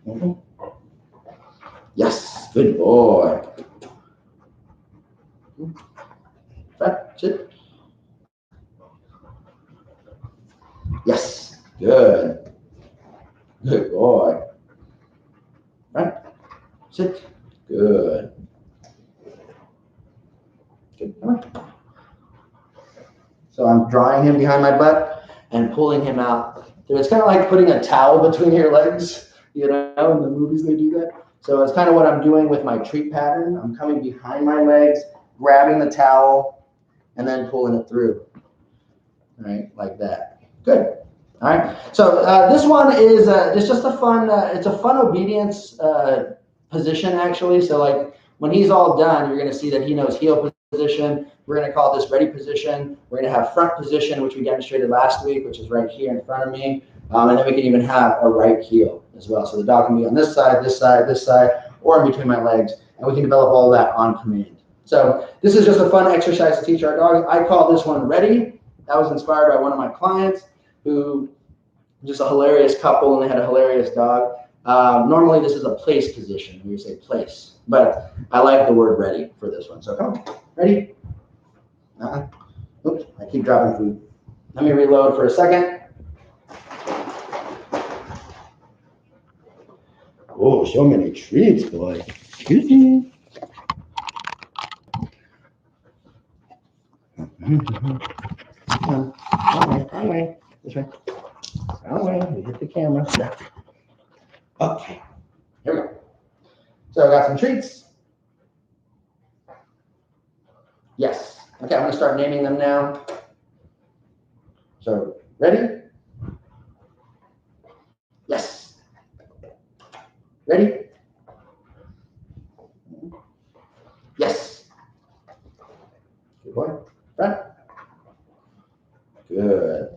Mm-hmm. Yes. Good boy. That's it. Yes. Good. Good boy. Right. Sit. Good. Good. So I'm drawing him behind my butt and pulling him out. It's kind of like putting a towel between your legs. You know, in the movies they do that. So it's kind of what I'm doing with my treat pattern. I'm coming behind my legs, grabbing the towel, and then pulling it through. All right, like that. Good. All right. So this one is it's just a fun. It's a fun obedience position actually. So like when he's all done, you're going to see that he knows heel position. We're going to call this ready position. We're going to have front position, which we demonstrated last week, which is right here in front of me. And then we can even have a right heel as well. So the dog can be on this side, this side, this side, or in between my legs. And we can develop all of that on command. So this is just a fun exercise to teach our dogs. I call this one ready. That was inspired by one of my clients who just a hilarious couple, and they had a hilarious dog. Normally this is a place position. We say place, but I like the word ready for this one. So come on, ready? Oops, I keep dropping food. Let me reload for a second. Oh, so many treats, boy. Excuse me. Wrong way. This way. Wrong way. You hit the camera. Okay. Here we go. So I got some treats. Yes. Okay, I'm going to start naming them now. So, ready? Yes. Ready? Yes. Good boy. Front. Good.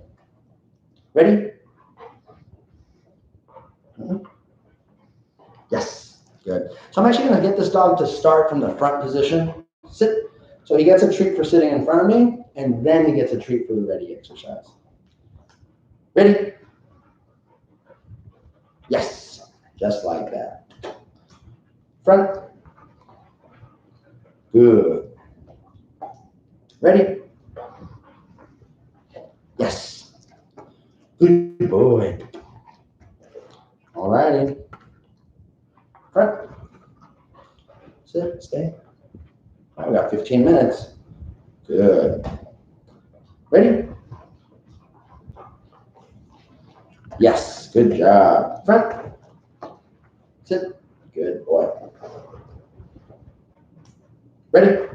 Ready? Yes. Good. So I'm actually going to get this dog to start from the front position. Sit. So he gets a treat for sitting in front of me, and then he gets a treat for the ready exercise. Ready? Yes. Just like that. Front. Good. Ready? Yes. Good boy. All righty. Front. Sit. Stay. All right, we got 15 minutes. Good. Ready? Yes. Good job. Front. Sit. Good boy. Ready?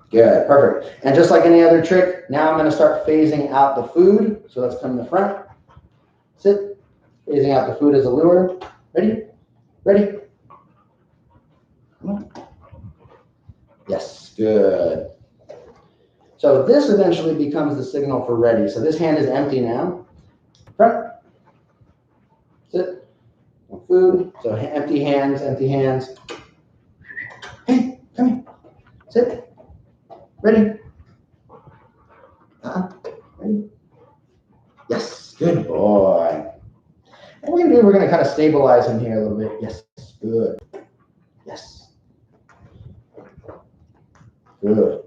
Good. Perfect. And just like any other trick, now I'm going to start phasing out the food. So let's come to the front. Sit. Phasing out the food as a lure. Ready? Ready? Come on. Yes. Good. So this eventually becomes the signal for ready. So this hand is empty now. Front. Sit. No food. So empty hands, empty hands. Hey, come here. Sit. Ready? Ready? Yes. Good boy. And we're going to kind of stabilize him here a little bit. Yes. Good. Yes. Good.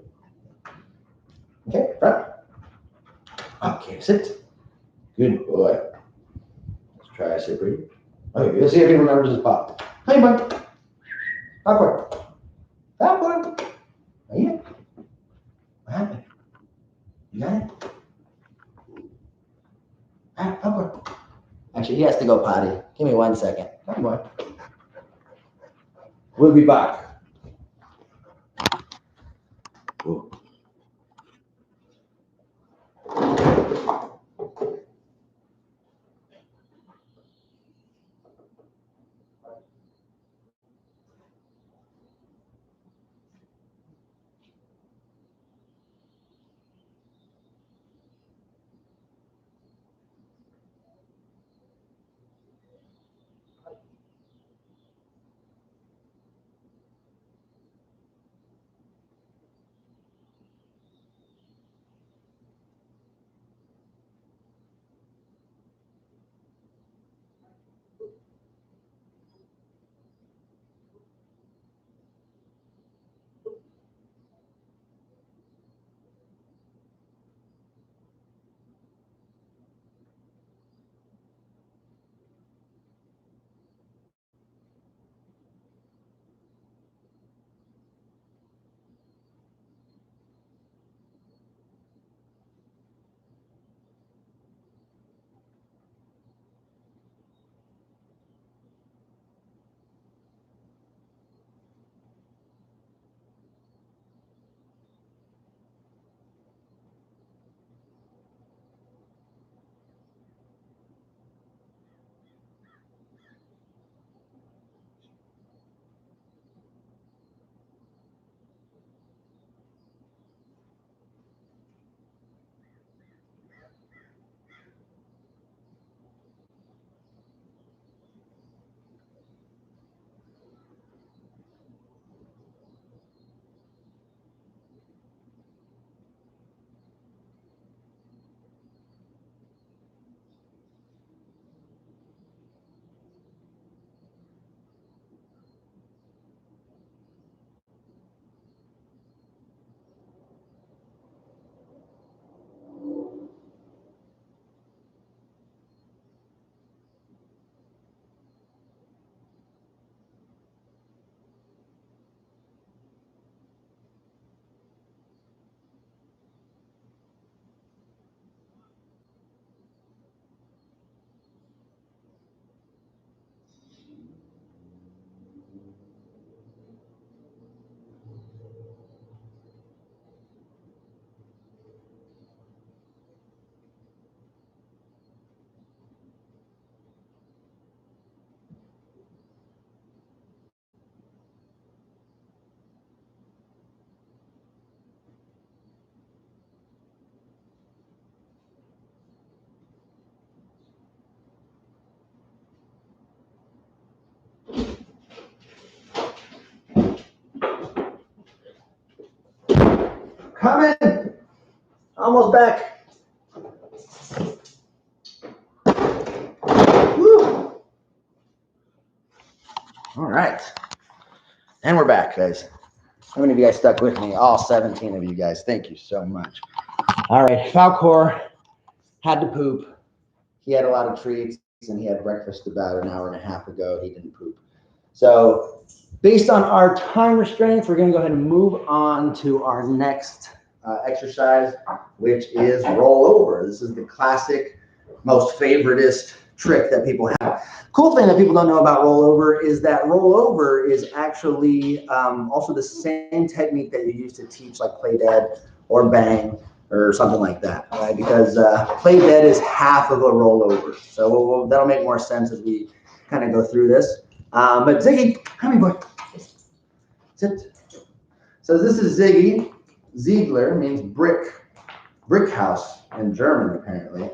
Okay, front. Okay, sit. Good boy. Let's try a sit breathe. Okay, let's see if he remembers his pop. Hey, bud. Popcorn. Popcorn. Are you? What happened? You got it? Popcorn. Actually, he has to go potty. Give me 1 second. Come on, boy. We'll be back. Whoa. Coming. Almost back. Woo. All right. And we're back, guys. How many of you guys stuck with me? All 17 of you guys. Thank you so much. All right. Falcor had to poop. He had a lot of treats, and he had breakfast about an hour and a half ago. He didn't poop. So based on our time restraints, we're going to go ahead and move on to our next exercise, which is rollover. This is the classic, most favoritist trick that people have. Cool thing that people don't know about rollover is that rollover is actually also the same technique that you use to teach like play dead or bang or something like that, right? Because play dead is half of a rollover. So that'll make more sense as we kind of go through this. But Ziggy, come here, boy. Sit. So this is Ziggy. Ziegler means brick house in German, apparently.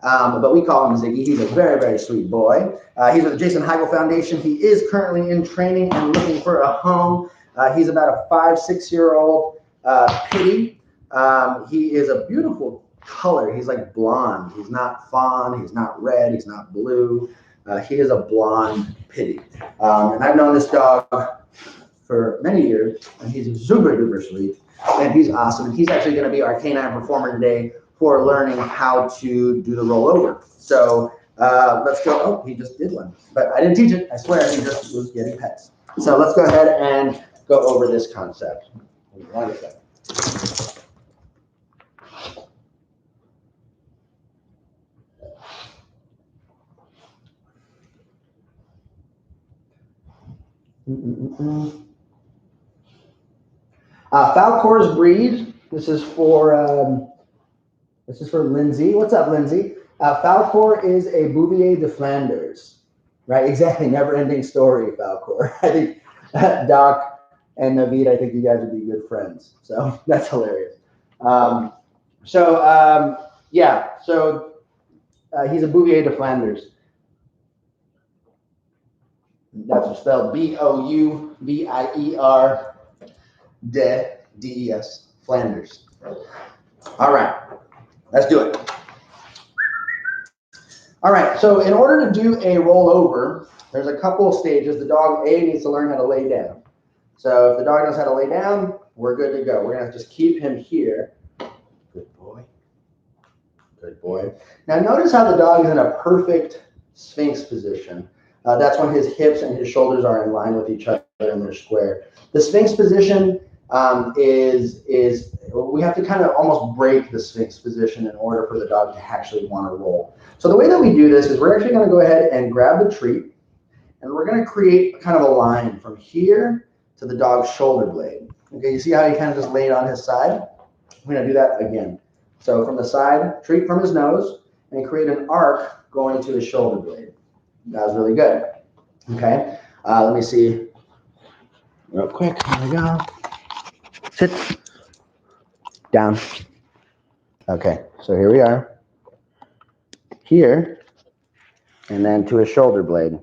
But we call him Ziggy. He's a very, very sweet boy. He's with the Jason Heigl Foundation. He is currently in training and looking for a home. He's about a 5-6-year-old pitty. He is a beautiful color. He's like blonde. He's not fawn. He's not red. He's not blue. He is a blonde pitty. And I've known this dog for many years, and he's super duper sweet, and he's awesome. And he's actually going to be our canine performer today for learning how to do the rollover. So let's go. Oh, he just did one, but I didn't teach it. I swear, he just was getting pets. So let's go ahead and go over this concept. One second. Falcor's breed. This is for Lindsay. What's up, Lindsay? Falcor is a Bouvier de Flanders, right? Exactly. Never-ending story, Falcor. I think Doc and Naveed, I think you guys would be good friends. So that's hilarious. Yeah. So he's a Bouvier de Flanders. That's spelled B-O-U-V-I-E-R. D-E-S, Flanders. All right, let's do it. All right, so in order to do a rollover, there's a couple of stages. The dog, A, needs to learn how to lay down. So if the dog knows how to lay down, we're good to go. We're gonna just keep him here. Good boy. Good boy. Now notice how the dog is in a perfect Sphinx position. That's when his hips and his shoulders are in line with each other and they're square. The Sphinx position we have to kind of almost break the Sphinx position in order for the dog to actually want to roll. So the way that we do this is we're actually going to go ahead and grab the treat, and we're going to create kind of a line from here to the dog's shoulder blade. Okay, you see how he kind of just laid on his side? We're going to do that again. So from the side, treat from his nose, and create an arc going to his shoulder blade. That was really good. Okay, let me see real quick. Here we go. Sit down. Okay, so here we are. Here, and then to his shoulder blade.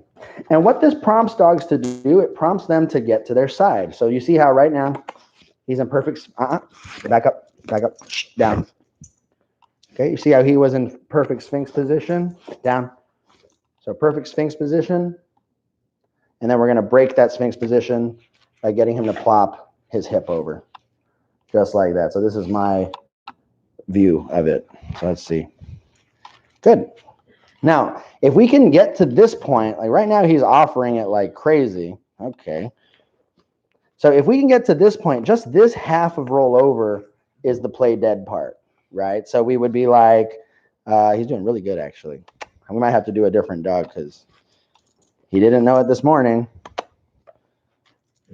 And what this prompts dogs to do, it prompts them to get to their side. So you see how right now he's in perfect, back up, down. Okay, you see how he was in perfect Sphinx position? Down. So perfect Sphinx position. And then we're gonna break that Sphinx position by getting him to plop his hip over. Just like that. So this is my view of it. So let's see. Good. Now, if we can get to this point, like right now he's offering it like crazy. Okay. So if we can get to this point, just this half of rollover is the play dead part, right? So we would be like, he's doing really good actually. We might have to do a different dog because he didn't know it this morning.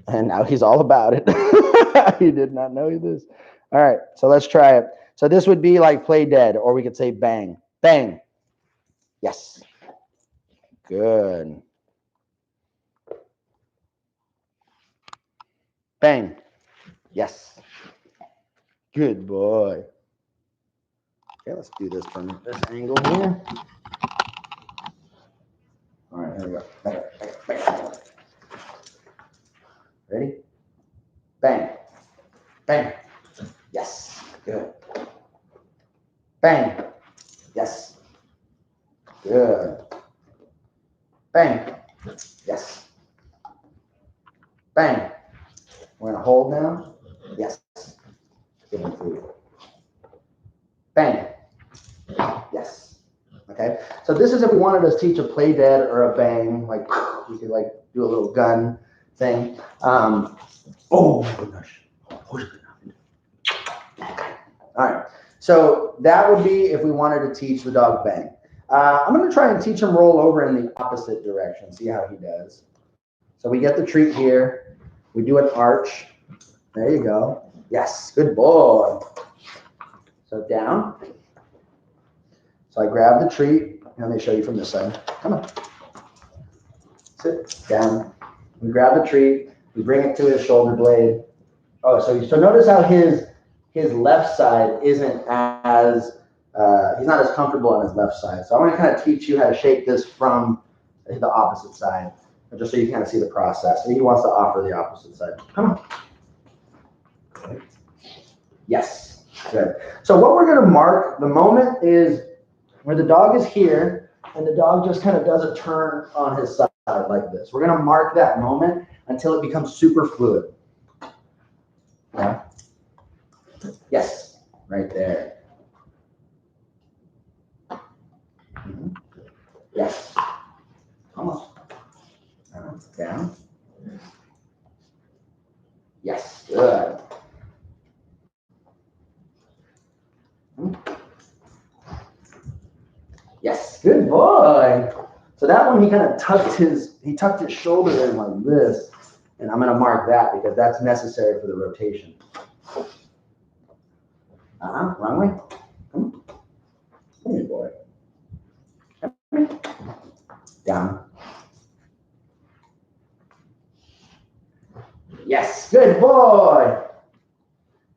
And now he's all about it. He did not know this. All right, so let's try it. So this would be like play dead, or we could say bang. Bang. Yes. Good. Bang. Yes. Good boy. Okay, let's do this from this angle here. All right, here we go. Ready? Bang. Bang. Yes. Good. Bang. Yes. Good. Bang. Yes. Bang. We're going to hold now. Yes. Give him food. Bang. Yes. Okay. So this is if we wanted to teach a play dead or a bang, like we could like do a little gun thing. Oh my gosh. All right. So that would be if we wanted to teach the dog bang. I'm going to try and teach him roll over in the opposite direction. See how he does. So we get the treat here. We do an arch. There you go. Yes. Good boy. So down. So I grab the treat. Let me show you from this side. Come on. Sit down. We grab the treat. We bring it to his shoulder blade. Oh, so notice how his left side isn't as, he's not as comfortable on his left side. So I want to kind of teach you how to shape this from the opposite side, just so you kind of see the process. And he wants to offer the opposite side. Come on. Yes, good. So what we're going to mark, the moment is where the dog is here, and the dog just kind of does a turn on his side like this. We're going to mark that moment until it becomes super fluid. Yeah. Yes, right there. Mm-hmm. Yes. Almost. Down. Yes, good. Yes, good boy. So that one he kind of tucked his shoulder in like this, and I'm going to mark that because that's necessary for the rotation. Wrong way. Come here, boy. Down. Yes, good boy.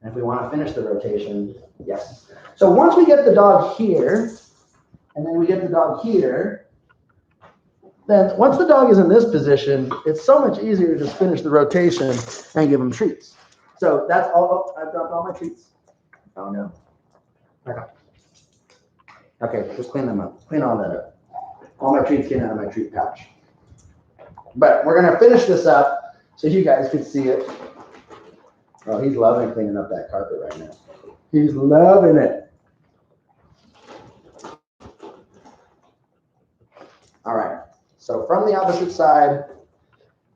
And if we want to finish the rotation, yes. So once we get the dog here, and then we get the dog here, then once the dog is in this position, it's so much easier to just finish the rotation and give him treats. So that's all. I've dropped all my treats. Oh no. Okay, just clean them up. Clean all that up. All my treats came out of my treat pouch. But we're going to finish this up so you guys can see it. Oh, he's loving cleaning up that carpet right now. He's loving it. All right. So from the opposite side,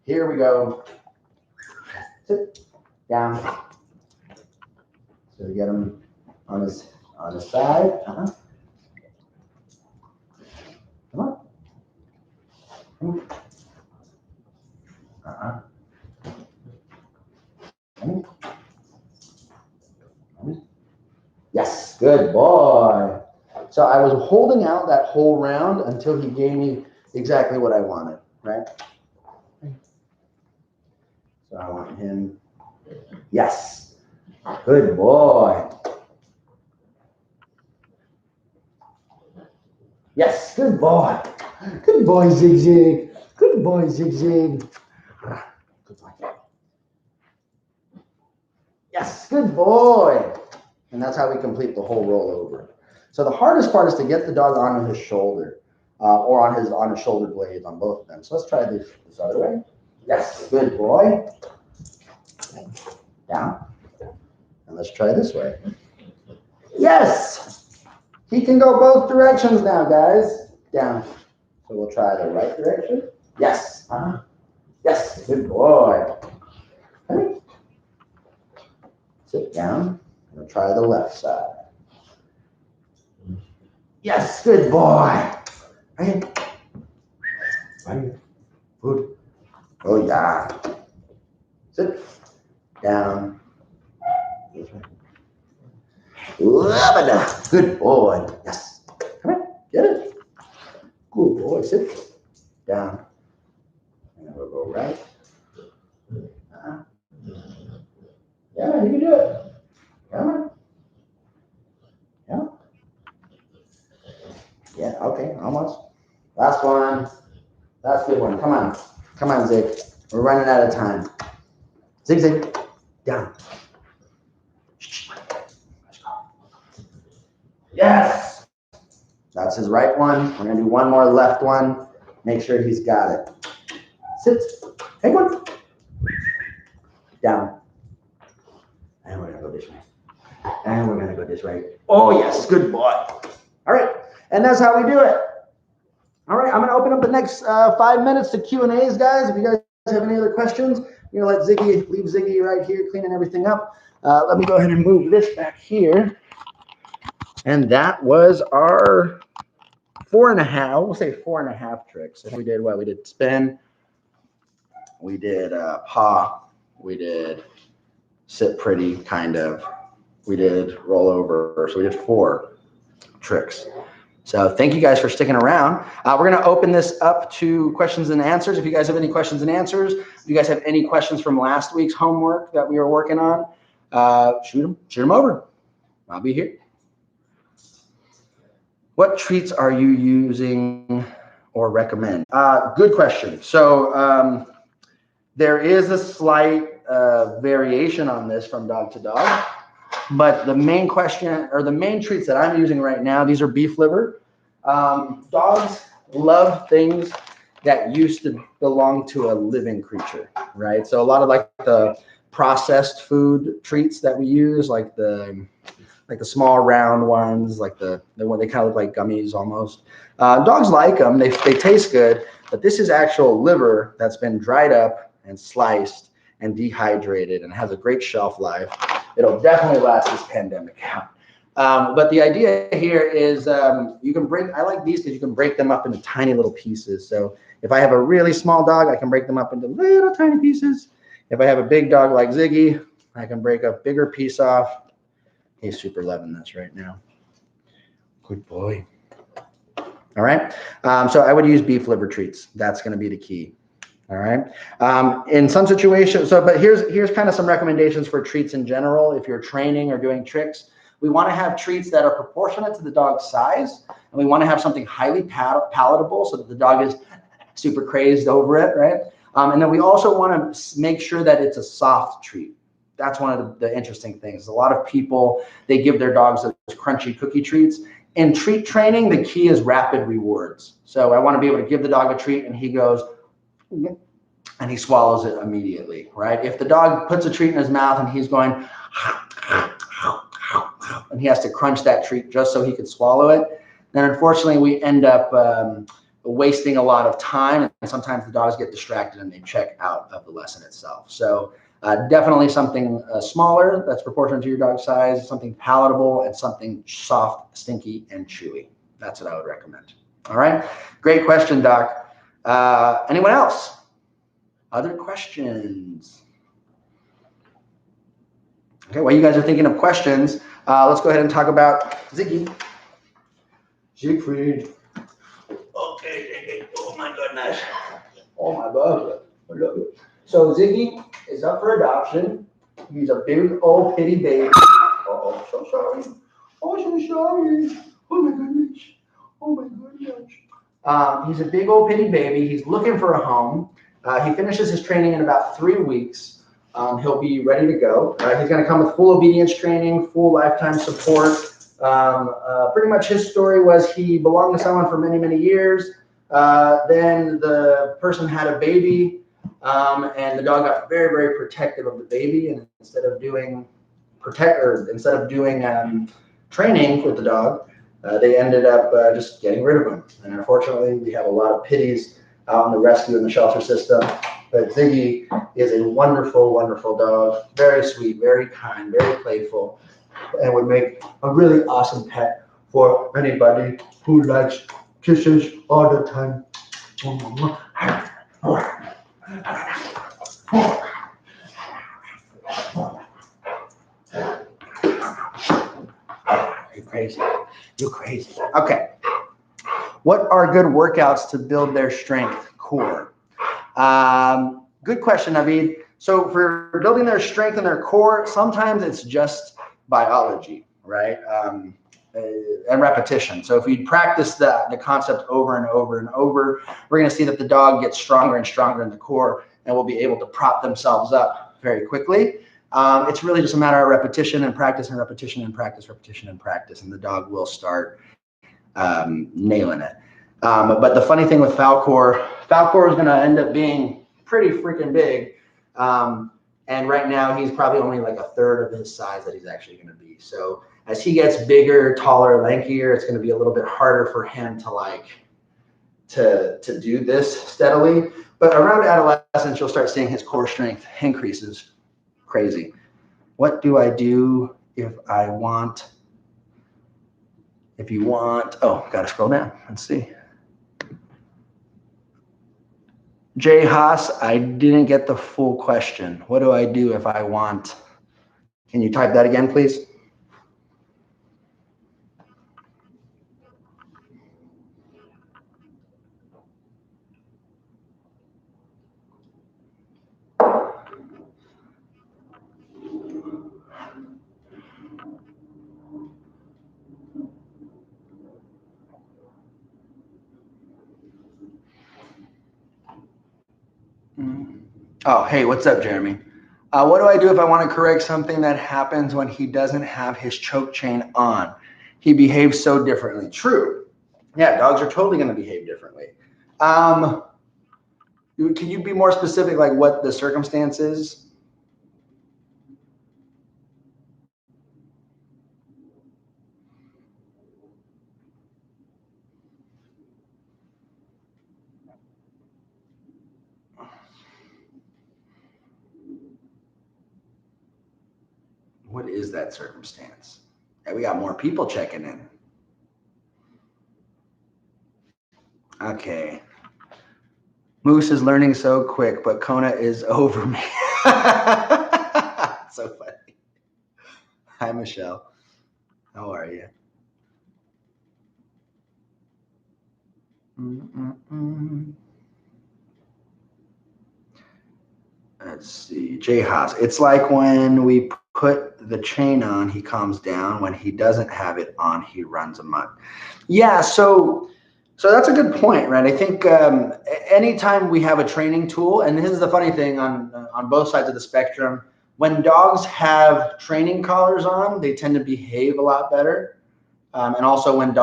here we go. Sit down. So we get him on his side. Come on. Yes, good boy. So I was holding out that whole round until he gave me exactly what I wanted, right? So I want him. Yes, good boy. Yes, good boy. Good boy, Zig Zig. Good boy, Zig Zig. Good boy. Yes, good boy. And that's how we complete the whole rollover. So the hardest part is to get the dog onto his shoulder or on his shoulder blades on both of them. So let's try this other way. Yes, good boy. Down. And let's try this way. Yes. He can go both directions now, guys. Down. So we'll try the right direction. Yes. Yes, good boy. Okay. Sit down. We'll try the left side. Yes, good boy. Right. Food. Oh, yeah. Sit down. Good boy. Yes. Come on. Get it. Good boy. Sit down. And then we'll go right. Yeah, you can do it. Come on. Yeah. Yeah, okay, almost. Last one. Last good one. Come on. Come on, Zig. We're running out of time. Zig, Zig. Down. Yes. That's his right one. We're gonna do one more left one. Make sure he's got it. Sit. Take one. Down. And we're gonna go this way. And we're gonna go this way. Oh yes, good boy. All right, and that's how we do it. All right, I'm gonna open up the next 5 minutes to Q&As, guys. If you guys have any other questions, you're gonna leave Ziggy right here cleaning everything up. Let me go ahead and move this back here. And that was our 4.5, we'll say 4.5 tricks. And we did what? We did spin, we did paw, we did sit pretty, kind of. We did roll over, so we did 4 tricks. So thank you guys for sticking around. We're gonna open this up to questions and answers. If you guys have any questions and answers, if you guys have any questions from last week's homework that we were working on, shoot them over. I'll be here. What treats are you using or recommend? Good question. So there is a slight variation on this from dog to dog, but the main question or the main treats that I'm using right now, these are beef liver. Dogs love things that used to belong to a living creature, right? So a lot of like the processed food treats that we use, like the small round ones, like the one they kind of look like gummies almost. Dogs like them, they taste good, but this is actual liver that's been dried up and sliced and dehydrated and has a great shelf life. It'll definitely last this pandemic out. But the idea here is you can break, I like these because you can break them up into tiny little pieces. So if I have a really small dog, I can break them up into little tiny pieces. If I have a big dog like Ziggy, I can break a bigger piece off. He's super loving this right now. Good boy. All right. So I would use beef liver treats. That's going to be the key. All right. In some situations, but here's kind of some recommendations for treats in general. If you're training or doing tricks, we want to have treats that are proportionate to the dog's size, and we want to have something highly palatable so that the dog is super crazed over it, right? And then we also want to make sure that it's a soft treat. That's one of the interesting things. A lot of people, they give their dogs those crunchy cookie treats. In treat training, the key is rapid rewards. So I want to be able to give the dog a treat and he goes, and he swallows it immediately, right? If the dog puts a treat in his mouth and he's going, and he has to crunch that treat just so he could swallow it, then unfortunately we end up wasting a lot of time, and sometimes the dogs get distracted and they check out of the lesson itself. So definitely something smaller that's proportionate to your dog's size, something palatable, and something soft, stinky, and chewy. That's what I would recommend. All right, great question, Doc. Anyone else? Other questions? Okay, while you guys are thinking of questions, let's go ahead and talk about Ziggy. Siegfried. Okay, Ziggy. Oh my goodness. Oh my God. I love it. So Ziggy is up for adoption. He's a big old pitty baby. Oh, so sorry. Oh, so sorry. Oh my goodness. Oh my goodness. He's a big old pitty baby. He's looking for a home. He finishes his training in about 3 weeks. He'll be ready to go. He's going to come with full obedience training, full lifetime support. Pretty much his story was he belonged to someone for many, many years. Then the person had a baby, and the dog got very, very protective of the baby. And instead of doing training with the dog, they ended up just getting rid of him. And unfortunately, we have a lot of pitties out in the rescue and the shelter system. But Ziggy is a wonderful, wonderful dog. Very sweet, very kind, very playful, and would make a really awesome pet for anybody who likes kisses all the time. You're crazy. You're crazy. Okay. What are good workouts to build their strength core? Good question, Naveed. So for building their strength and their core, sometimes it's just biology, right? And repetition. So if we practice the concept over and over and over, we're going to see that the dog gets stronger and stronger in the core and will be able to prop themselves up very quickly. It's really just a matter of repetition and practice and repetition and practice, repetition and practice, and the dog will start nailing it. But the funny thing with Falcor is going to end up being pretty freaking big. And right now he's probably only like a third of his size that he's actually going to be. So as he gets bigger, taller, lankier, it's going to be a little bit harder for him to do this steadily. But around adolescence, you'll start seeing his core strength increases crazy. What do I do if you want, oh, got to scroll down. Let's see. Jay Haas, I didn't get the full question. What do I do if I want? Can you type that again, please? Oh, hey, what's up, Jeremy? What do I do if I want to correct something that happens when he doesn't have his choke chain on? He behaves so differently. True. Yeah, dogs are totally going to behave differently. Can you be more specific, like what the circumstance is? What is that circumstance? Hey, we got more people checking in. Okay. Moose is learning so quick, but Kona is over me. So funny. Hi, Michelle. How are you? Let's see. Jay Haas. It's like when we put the chain on, he calms down. When he doesn't have it on, he runs amok. Yeah, so that's a good point, right? I think anytime we have a training tool, and this is the funny thing on both sides of the spectrum, when dogs have training collars on, they tend to behave a lot better. And also when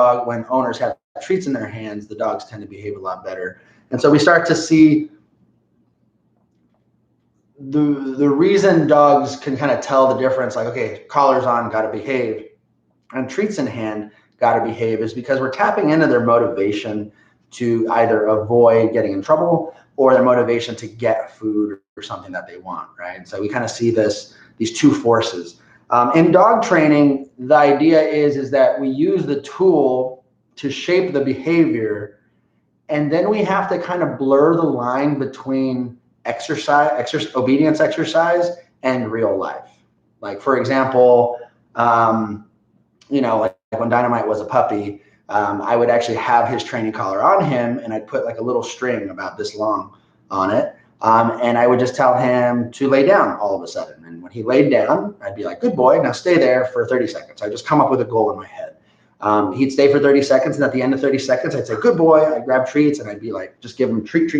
owners have treats in their hands, the dogs tend to behave a lot better. And so we start to see the reason dogs can kind of tell the difference, like, okay, collars on, got to behave, and treats in hand, got to behave, is because we're tapping into their motivation to either avoid getting in trouble or their motivation to get food or something that they want, right? And so we kind of see these two forces. In dog training, the idea is that we use the tool to shape the behavior, and then we have to kind of blur the line between obedience exercise and real life. Like, for example, like when Dynamite was a puppy, I would actually have his training collar on him, and I'd put like a little string about this long on it. And I would just tell him to lay down all of a sudden. And when he laid down, I'd be like, good boy, now stay there for 30 seconds. I just come up with a goal in my head. He'd stay for 30 seconds. And at the end of 30 seconds, I'd say, good boy. I'd grab treats and I'd be like, just give him treat.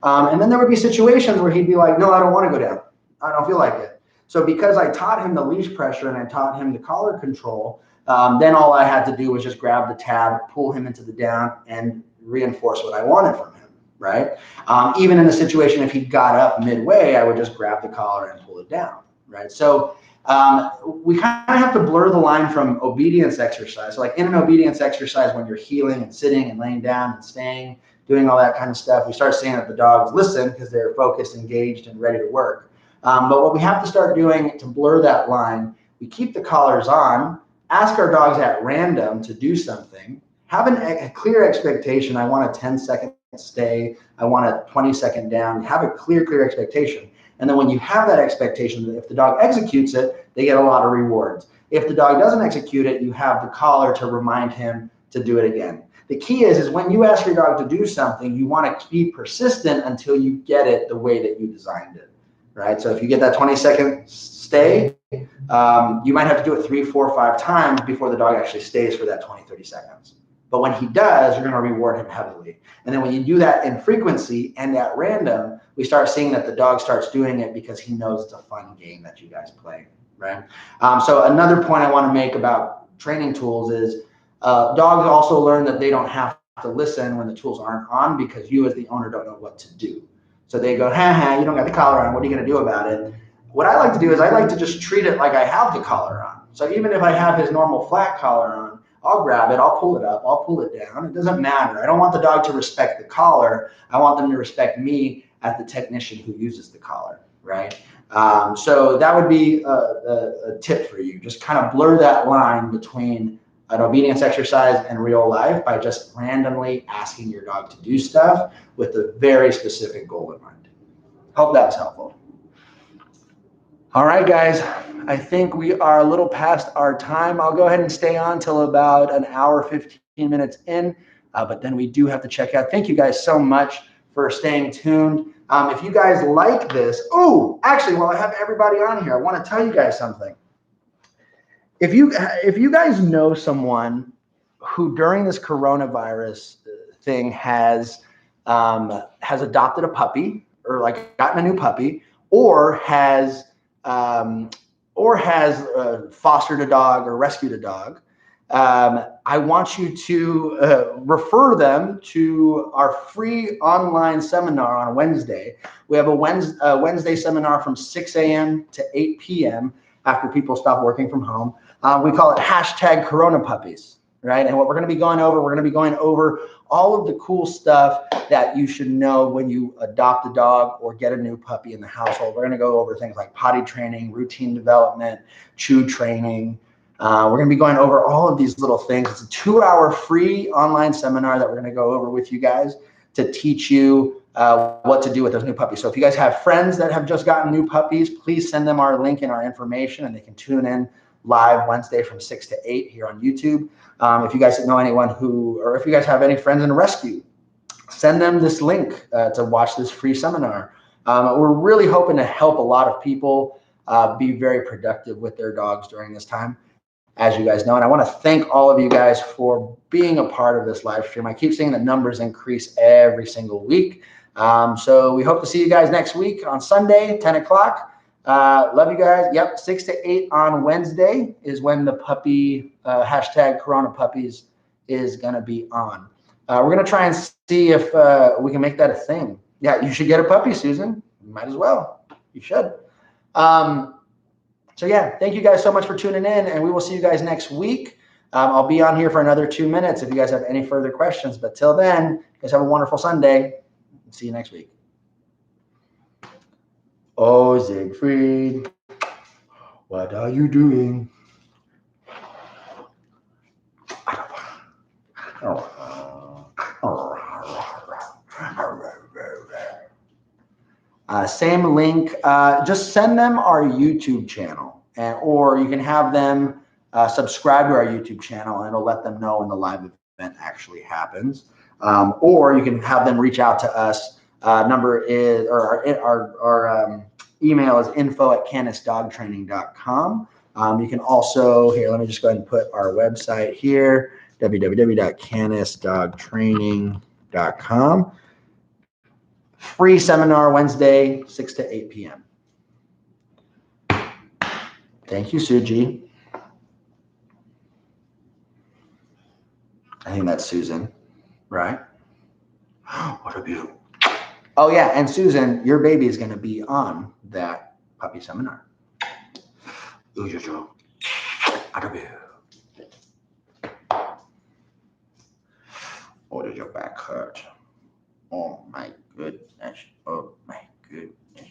And then there would be situations where he'd be like, no, I don't want to go down. I don't feel like it. So because I taught him the leash pressure and I taught him the collar control, then all I had to do was just grab the tab, pull him into the down, and reinforce what I wanted from him, right? Even in the situation, if he got up midway, I would just grab the collar and pull it down, right? So we kind of have to blur the line from obedience exercise. So like in an obedience exercise, when you're heeling and sitting and laying down and staying, doing all that kind of stuff, we start seeing that the dogs listen because they're focused, engaged, and ready to work. But what we have to start doing to blur that line, we keep the collars on, ask our dogs at random to do something, have a clear expectation. I want a 10-second stay. I want a 20-second down. Have a clear expectation. And then when you have that expectation, if the dog executes it, they get a lot of rewards. If the dog doesn't execute it, you have the collar to remind him to do it again. The key is when you ask your dog to do something, you want to be persistent until you get it the way that you designed it, right? So if you get that 20-second stay, you might have to do it 3, 4, 5 times before the dog actually stays for that 20, 30 seconds, But when he does, you're going to reward him heavily. And then when you do that in frequency and at random, we start seeing that the dog starts doing it because he knows it's a fun game that you guys play, right? So another point I want to make about training tools is dogs also learn that they don't have to listen when the tools aren't on because you as the owner don't know what to do. So they go, ha, you don't got the collar on. What are you going to do about it? What I like to do is I like to just treat it like I have the collar on. So even if I have his normal flat collar on, I'll grab it, I'll pull it up, I'll pull it down. It doesn't matter. I don't want the dog to respect the collar. I want them to respect me as the technician who uses the collar, right? So that would be a tip for you. Just kind of blur that line between an obedience exercise and real life by just randomly asking your dog to do stuff with a very specific goal in mind. Hope that was helpful. All right, guys, I think we are a little past our time. I'll go ahead and stay on till about an hour, 15 minutes in, but then we do have to check out. Thank you guys so much for staying tuned. If you guys like this, actually, while I have everybody on here, I want to tell you guys something. If you guys know someone who during this coronavirus thing has adopted a puppy or like gotten a new puppy or has fostered a dog or rescued a dog, I want you to refer them to our free online seminar on Wednesday. We have a Wednesday seminar from 6 a.m. to 8 p.m. after people stop working from home. We call it #CoronaPuppies, right? And what we're going to be going over, all of the cool stuff that you should know when you adopt a dog or get a new puppy in the household. We're going to go over things like potty training, routine development, chew training. We're going to be going over all of these little things. It's a 2-hour free online seminar that we're going to go over with you guys to teach you what to do with those new puppies. So if you guys have friends that have just gotten new puppies, please send them our link and our information, and they can tune in live Wednesday from 6 to 8 here on YouTube. If you guys know anyone or if you guys have any friends in rescue, send them this link to watch this free seminar. We're really hoping to help a lot of people be very productive with their dogs during this time, as you guys know. And I want to thank all of you guys for being a part of this live stream. I keep seeing the numbers increase every single week. So we hope to see you guys next week on Sunday, 10 o'clock. Love you guys. Yep, 6 to 8 on Wednesday is when the puppy #CoronaPuppies is going to be on. We're going to try and see if we can make that a thing. Yeah, you should get a puppy, Susan. You might as well. You should. So yeah, thank you guys so much for tuning in, and we will see you guys next week. I'll be on here for another 2 minutes if you guys have any further questions. But till then, you guys have a wonderful Sunday. See you next week. Oh, Siegfried, what are you doing? Same link. Just send them our YouTube channel, or you can have them subscribe to our YouTube channel, and it'll let them know when the live event actually happens. Or you can have them reach out to us. Number is, or our email is info@canisdogtraining.com. You can also, here, let me just go ahead and put our website here, www.canisdogtraining.com. Free seminar Wednesday, 6 to 8 p.m. Thank you, Suji. I think that's Susan, right? What a beautiful. Oh, yeah, and Susan, your baby is going to be on that puppy seminar. Oh, does your back hurt? Oh, my goodness. Oh, my goodness.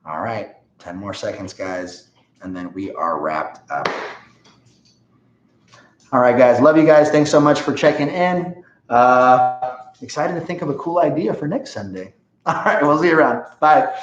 All right, 10 more seconds, guys, and then we are wrapped up. All right, guys, love you guys. Thanks so much for checking in. Excited to think of a cool idea for next Sunday. All right, we'll see you around. Bye.